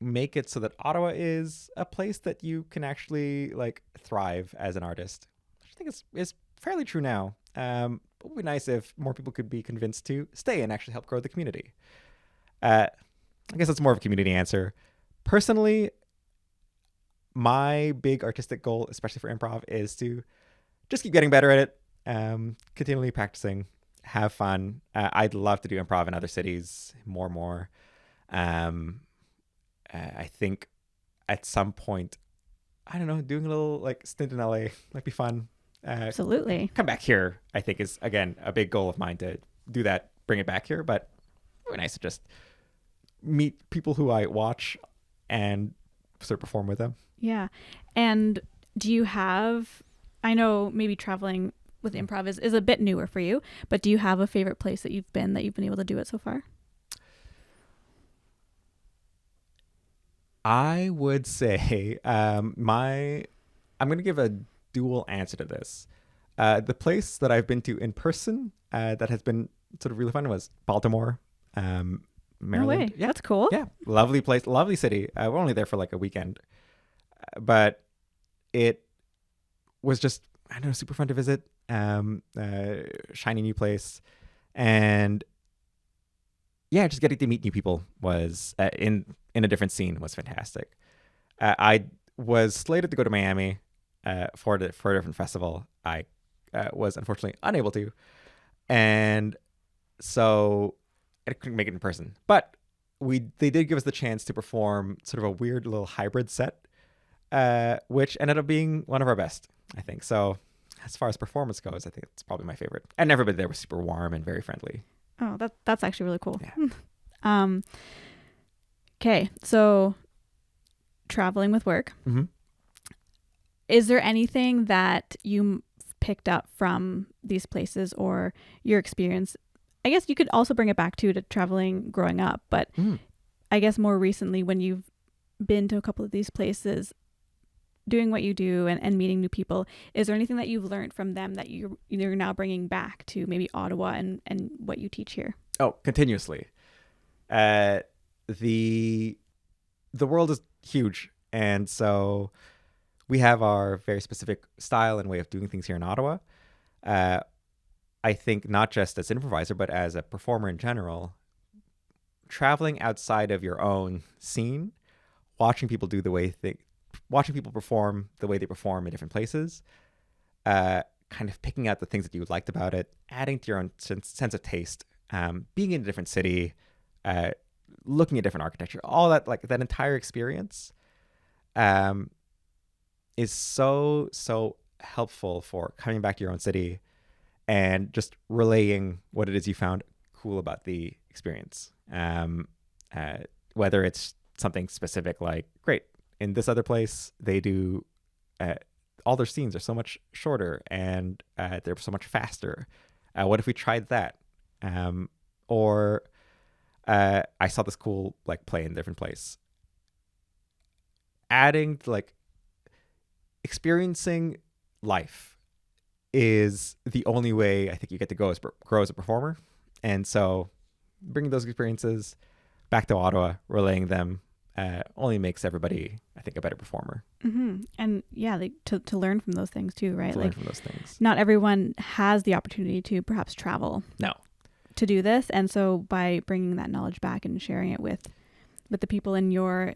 make it so that Ottawa is a place that you can actually like thrive as an artist. I think is fairly true now. It would be nice if more people could be convinced to stay and actually help grow the community. I guess that's more of a community answer. Personally, my big artistic goal, especially for improv, is to just keep getting better at it, continually practicing, have fun. I'd love to do improv in other cities more. I think at some point, I don't know, doing a little like stint in LA might be fun. Absolutely. Come back here, I think, is again a big goal of mine to do that, bring it back here. But it would be nice to just meet people who I watch and sort of perform with them. Yeah. And do you have, I know maybe traveling with improv is a bit newer for you, but do you have a favorite place that you've been able to do it so far? I would say I'm going to give a dual answer to this. The place that I've been to in person that has been sort of really fun was Baltimore, Maryland. No way. Yeah, that's cool. Yeah, lovely place, lovely city. We're only there for like a weekend, but it was just, I don't know, super fun to visit. Shiny new place. And yeah, just getting to meet new people was in a different scene was fantastic. I was slated to go to Miami for a different festival. I was unfortunately unable to, and so I couldn't make it in person. But they did give us the chance to perform sort of a weird little hybrid set, which ended up being one of our best, I think. So as far as performance goes, I think it's probably my favorite. And everybody there was super warm and very friendly. Oh, that's actually really cool. Yeah. Okay, so traveling with work. Mm-hmm. Is there anything that you picked up from these places or your experience? I guess you could also bring it back to traveling growing up, but I guess more recently when you've been to a couple of these places, doing what you do and meeting new people, is there anything that you've learned from them that you're now bringing back to maybe Ottawa and what you teach here? Oh, continuously. The world is huge, and so we have our very specific style and way of doing things here in Ottawa. I think not just as an improviser, but as a performer in general, traveling outside of your own scene, watching people perform the way they perform in different places, kind of picking out the things that you liked about it, adding to your own sense of taste, being in a different city, looking at different architecture, all that, like that entire experience is so helpful for coming back to your own city and just relaying what it is you found cool about the experience. Whether it's something specific like, great, in this other place, they do, all their scenes are so much shorter and they're so much faster. What if we tried that? Or I saw this cool like play in a different place. Adding like experiencing life is the only way I think you get to grow as a performer. And so bringing those experiences back to Ottawa, relaying them, only makes everybody, I think, a better performer. Mm-hmm. And yeah, like to learn from those things too, right? To like learn from those things. Not everyone has the opportunity to perhaps travel. No. To do this, and so by bringing that knowledge back and sharing it with the people in your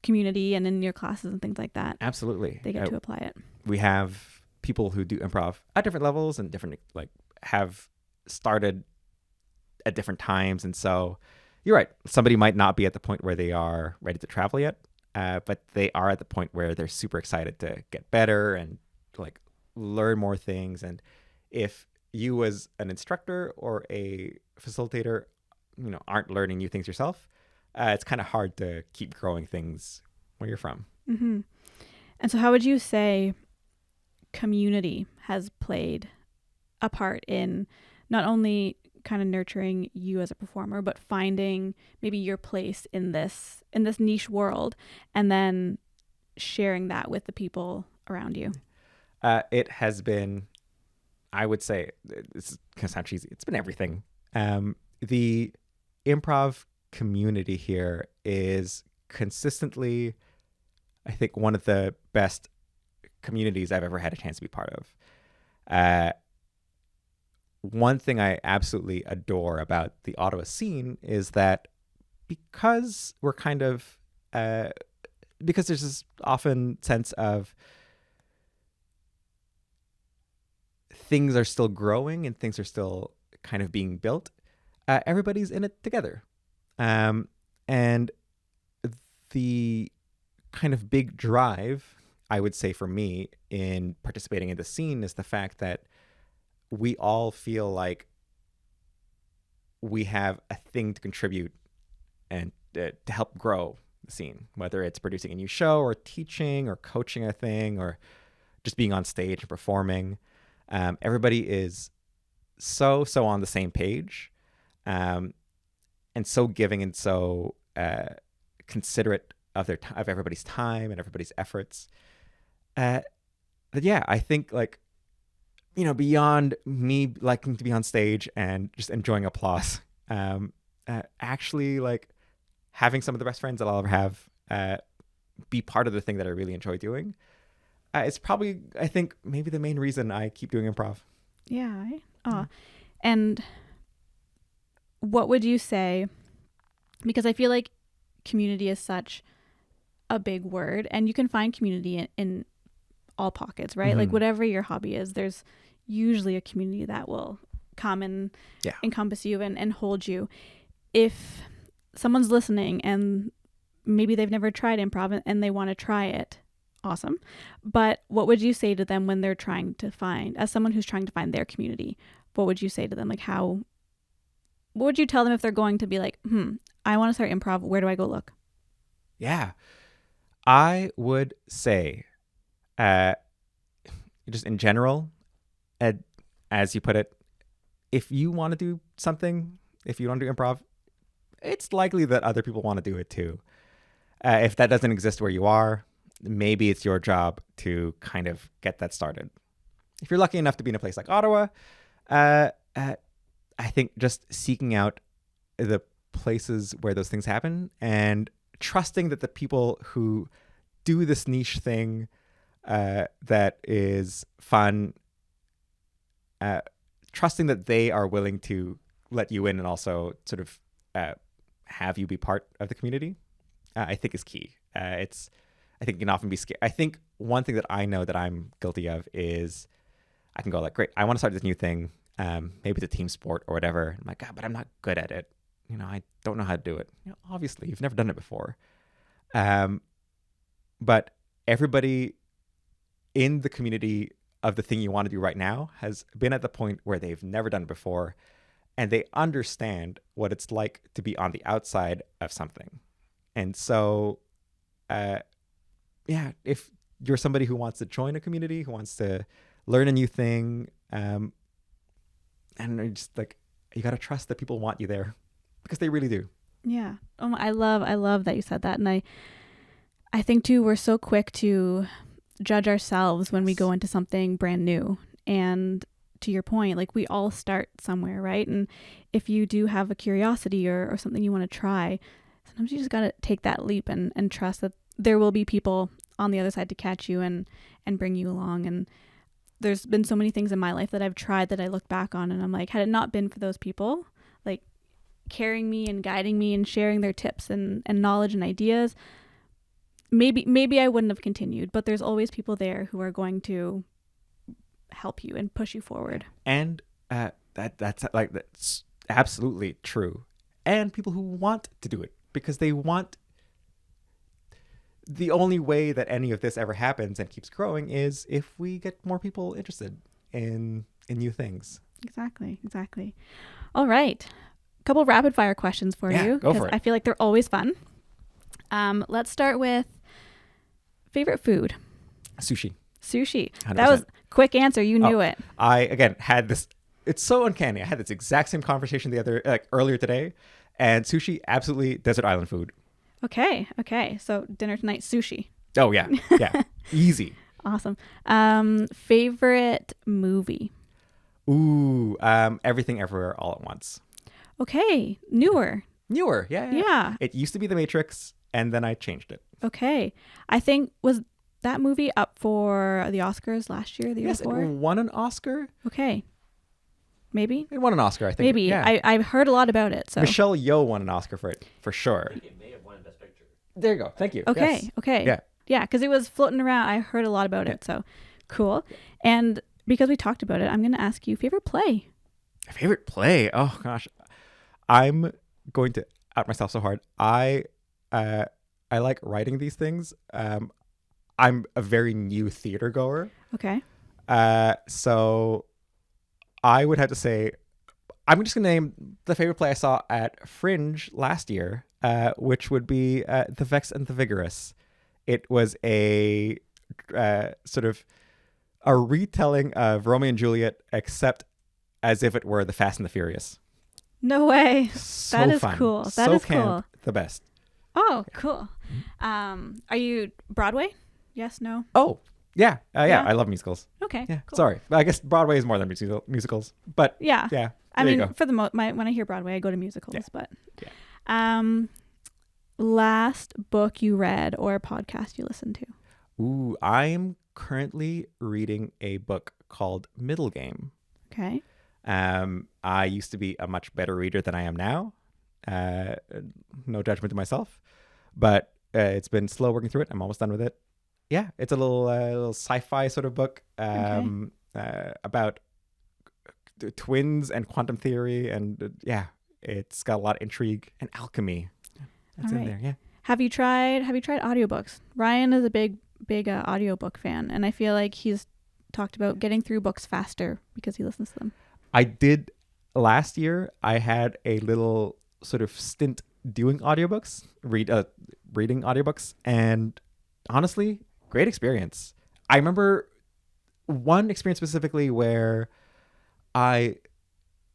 community and in your classes and things like that, absolutely, they get to apply it. We have people who do improv at different levels and different, like, have started at different times, and so you're right. Somebody might not be at the point where they are ready to travel yet, but they are at the point where they're super excited to get better and like learn more things. And if you as an instructor or a facilitator, aren't learning new things yourself, it's kind of hard to keep growing things where you're from. Mm-hmm. And so how would you say community has played a part in not only kind of nurturing you as a performer, but finding maybe your place in this niche world and then sharing that with the people around you? It has been, I would say, it's kind of sound cheesy, it's been everything. The improv community here is consistently, I think, one of the best communities I've ever had a chance to be part of. One thing I absolutely adore about the Ottawa scene is that because we're kind of, because there's this often sense of things are still growing and things are still kind of being built, everybody's in it together. And the kind of big drive, I would say, for me in participating in the scene is the fact that we all feel like we have a thing to contribute and to help grow the scene, whether it's producing a new show or teaching or coaching a thing or just being on stage and performing. Everybody is so on the same page, and so giving and so considerate of of everybody's time and everybody's efforts. But yeah, I think, like, beyond me liking to be on stage and just enjoying applause, actually, like, having some of the best friends that I'll ever have be part of the thing that I really enjoy doing, it's probably, I think, maybe the main reason I keep doing improv. Yeah. And what would you say, because I feel like community is such a big word, and you can find community in all pockets, right? Like whatever your hobby is, there's usually a community that will come and encompass you and hold you. If someone's listening and maybe they've never tried improv and they want to try it, awesome. But what would you say to them when they're trying to find, as someone who's trying to find their community, what would you say to them? Like what would you tell them if they're going to be like, I want to start improv, where do I go look? Yeah. I would say, just in general, as you put it, if you want to do something, if you want to do improv, it's likely that other people want to do it too. If that doesn't exist where you are, maybe it's your job to kind of get that started. If you're lucky enough to be in a place like Ottawa, I think just seeking out the places where those things happen and trusting that the people who do this niche thing that is fun, trusting that they are willing to let you in and also sort of have you be part of the community, I think is key. I think it can often be scary. I think one thing that I know that I'm guilty of is I can go like, great, I want to start this new thing. Maybe it's a team sport or whatever. I'm like, God, but I'm not good at it. I don't know how to do it. Obviously, you've never done it before. But everybody in the community of the thing you want to do right now has been at the point where they've never done it before, and they understand what it's like to be on the outside of something. And so, if you're somebody who wants to join a community, who wants to learn a new thing, and just like, you got to trust that people want you there because they really do. Yeah. Oh, I love that you said that. And I think too, we're so quick to judge ourselves when we go into something brand new. And to your point, like, we all start somewhere, right? And if you do have a curiosity or something you want to try, sometimes you just got to take that leap and trust that there will be people on the other side to catch you and bring you along. And there's been so many things in my life that I've tried that I look back on and I'm like, had it not been for those people, like, carrying me and guiding me and sharing their tips and knowledge and ideas, maybe I wouldn't have continued. But there's always people there who are going to help you and push you forward. And that's absolutely true. And people who want to do it because they want. The only way that any of this ever happens and keeps growing is if we get more people interested in new things. Exactly. All right. A couple rapid fire questions for you. Go for it. I feel like they're always fun. Let's start with favorite food. Sushi. 100%. That was quick answer. You knew it. I, again, had this. It's so uncanny. I had this exact same conversation earlier today, and sushi, absolutely desert island food. Okay. So dinner tonight, sushi. Oh, yeah. Easy. Awesome. Favorite movie? Ooh, Everything Everywhere All at Once. Okay. Newer, yeah. It used to be The Matrix, and then I changed it. Okay. I think, was that movie up for the Oscars last year, the year before? Yes, it won an Oscar. Okay. Maybe? It won an Oscar, I think. Maybe. Yeah. I've heard a lot about it. So Michelle Yeoh won an Oscar for it, for sure. It may have won Best Picture. There you go. Thank you. Okay. Yes. Okay. Yeah, because it was floating around. I heard a lot about it. So cool. And because we talked about it, I'm going to ask you favorite play. Favorite play? Oh, gosh. I'm going to out myself so hard. I like writing these things. I'm a very new theater goer. Okay. So I would have to say, I'm just going to name the favorite play I saw at Fringe last year, which would be The Vexed and the Vigorous. It was a sort of a retelling of Romeo and Juliet, except as if it were The Fast and the Furious. No way. So that is fun. cool. That so is camp, cool. The best. Oh, cool. Are you Broadway? Yes, no? Oh, yeah. Yeah. I love musicals. Okay. Yeah. Cool. Sorry. I guess Broadway is more than musicals, but Yeah. yeah. I There you mean, go. for the when I hear Broadway, I go to musicals, Yeah. but Yeah. Last book you read or podcast you listened to? Ooh, I'm currently reading a book called Middle Game. Okay. I used to be a much better reader than I am now. No judgment to myself, but it's been slow working through it. I'm almost done with it. Yeah, it's a little sci-fi sort of book about twins and quantum theory, and it's got a lot of intrigue and alchemy. That's in there. Yeah. Have you tried audiobooks? Ryan is a big audiobook fan, and I feel like he's talked about getting through books faster because he listens to them. I did last year. I had a little sort of stint doing audiobooks, reading audiobooks, and honestly, great experience. I remember one experience specifically where I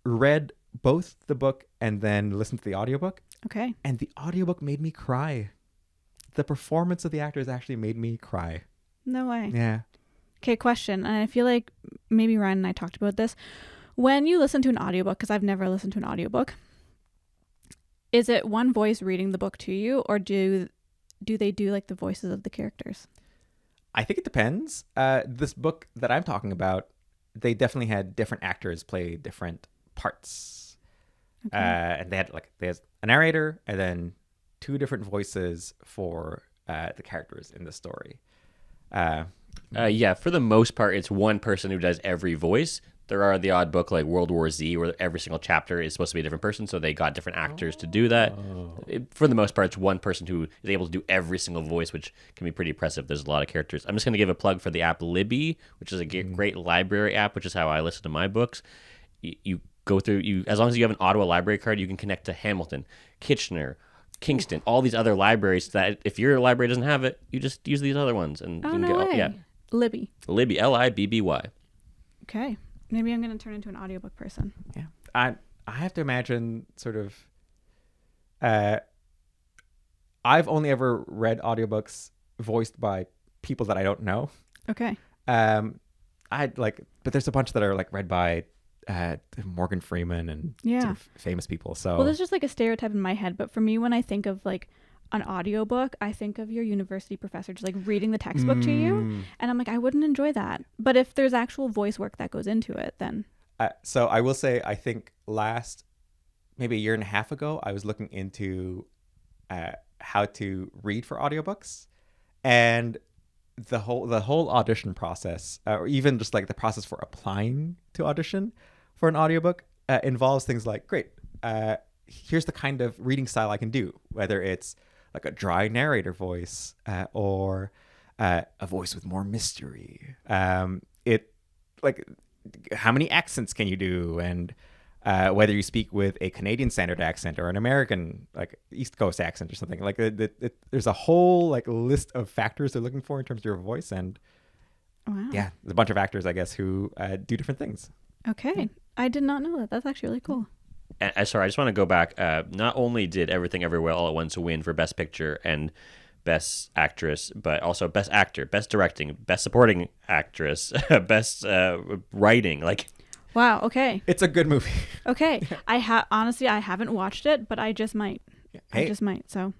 read both the book and then listened to the audiobook. Okay. And the audiobook made me cry. The performance of the actors actually made me cry. No way. Yeah. Okay, question. And I feel like maybe Ryan and I talked about this. When you listen to an audiobook, because I've never listened to an audiobook, is it one voice reading the book to you, or do they do like the voices of the characters? I think it depends. This book that I'm talking about, they definitely had different actors play different parts. Okay. And there's a narrator and then two different voices for the characters in the story. For the most part, it's one person who does every voice. There are the odd book like World War Z where every single chapter is supposed to be a different person, so they got different actors to do that. For the most part, it's one person who is able to do every single voice, which can be pretty impressive. There's a lot of characters. I'm just going to give a plug for the app Libby, which is a great library app, which is how I listen to my books. You go through, as long as you have an Ottawa library card, you can connect to Hamilton, Kitchener, Kingston, all these other libraries that if your library doesn't have it, you just use these other ones. And you can way. Libby, Libby. Okay. Maybe I'm going to turn into an audiobook person. Yeah. I have to imagine sort of I've only ever read audiobooks voiced by people that I don't know. Okay. But there's a bunch that are like read by Morgan Freeman and sort of famous people. So well, there's just like a stereotype in my head, but for me, when I think of like an audiobook, I think of your university professor just like reading the textbook to you, and I'm like, I wouldn't enjoy that. But if there's actual voice work that goes into it, then so I will say, I think maybe a year and a half ago, I was looking into how to read for audiobooks, and the whole audition process, or even just like the process for applying to audition for an audiobook, involves things like, great, here's the kind of reading style I can do, whether it's like a dry narrator voice or a voice with more mystery. How many accents can you do, and whether you speak with a Canadian standard accent or an American like East Coast accent or something. Like there's a whole like list of factors they're looking for in terms of your voice, and there's a bunch of actors, I guess, who do different things. Okay, I did not know that. That's actually really cool. Sorry, I just want to go back. Not only did Everything Everywhere All at Once win for Best Picture and Best Actress, but also Best Actor, Best Directing, Best Supporting Actress, Best Writing. Like, wow. Okay, it's a good movie. Okay, I haven't watched it, but I just might. Hey, I just might. So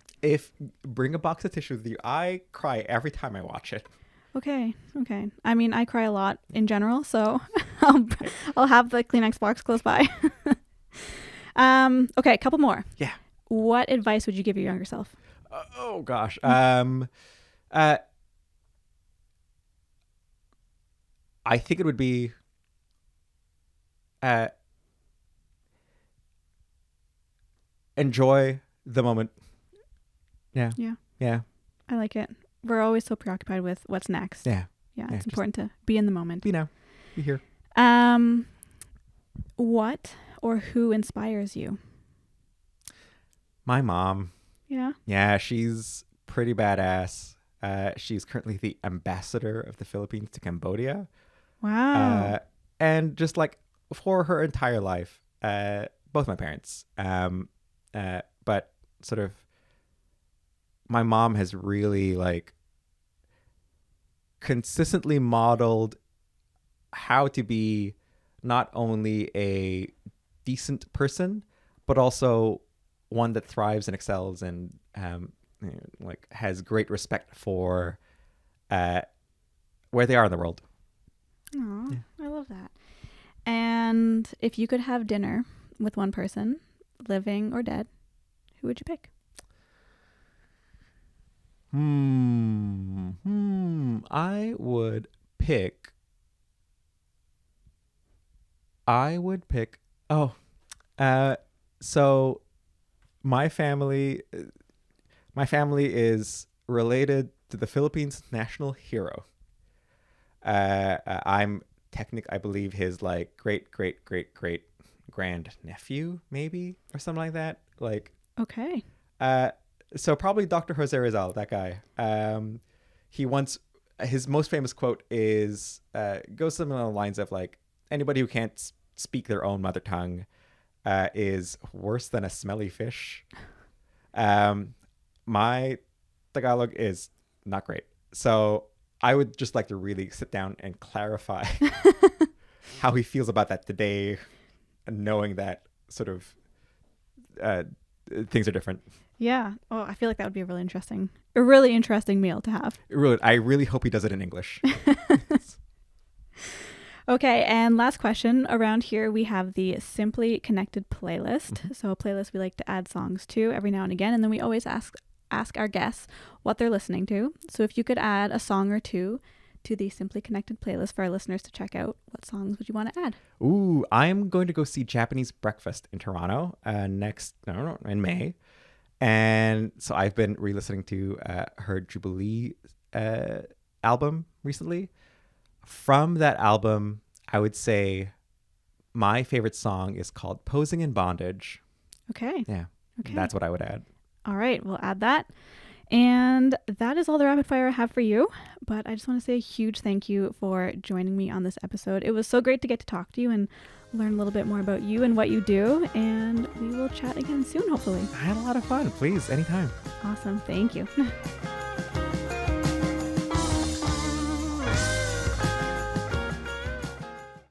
bring a box of tissue with you. I cry every time I watch it. Okay. I mean, I cry a lot in general, so I'll have the Kleenex box close by. Okay, a couple more. Yeah. What advice would you give your younger self? Oh gosh. I think it would be enjoy the moment. Yeah. I like it. We're always so preoccupied with what's next. Yeah. It's important to be in the moment. Be now. Be here. What or who inspires you? My mom. Yeah. Yeah, she's pretty badass. She's currently the ambassador of the Philippines to Cambodia. Wow. And just like for her entire life, both my parents, but sort of my mom has really like consistently modeled how to be not only a decent person, but also one that thrives and excels and like has great respect for where they are in the world. Oh, yeah. I love that. And if you could have dinner with one person, living or dead, who would you pick? I would pick. So my family is related to the Philippines national hero. I'm I believe his like great grand nephew, maybe, or something like that. Like, Okay. so probably Dr. Jose Rizal, that guy. His most famous quote is goes something along the lines of like, anybody who can't speak their own mother tongue is worse than a smelly fish. My Tagalog is not great, so I would just like to really sit down and clarify how he feels about that today, knowing that sort of things are different. Yeah. Oh, I feel like that would be a really interesting meal to have. I really hope he does it in English. Okay, and last question. Around here, we have the Simply Connected playlist. So a playlist we like to add songs to every now and again, and then we always ask our guests what they're listening to. So if you could add a song or two to the Simply Connected playlist for our listeners to check out, what songs would you want to add? Ooh, I'm going to go see Japanese Breakfast in Toronto in May. And so I've been re-listening to her Jubilee album recently. From that album, I would say my favorite song is called Posing in Bondage. Okay. Yeah, Okay. That's what I would add. All right, we'll add that. And that is all the rapid fire I have for you. But I just want to say a huge thank you for joining me on this episode. It was so great to get to talk to you and learn a little bit more about you and what you do. And we will chat again soon, hopefully. I had a lot of fun. Please, anytime. Awesome. Thank you.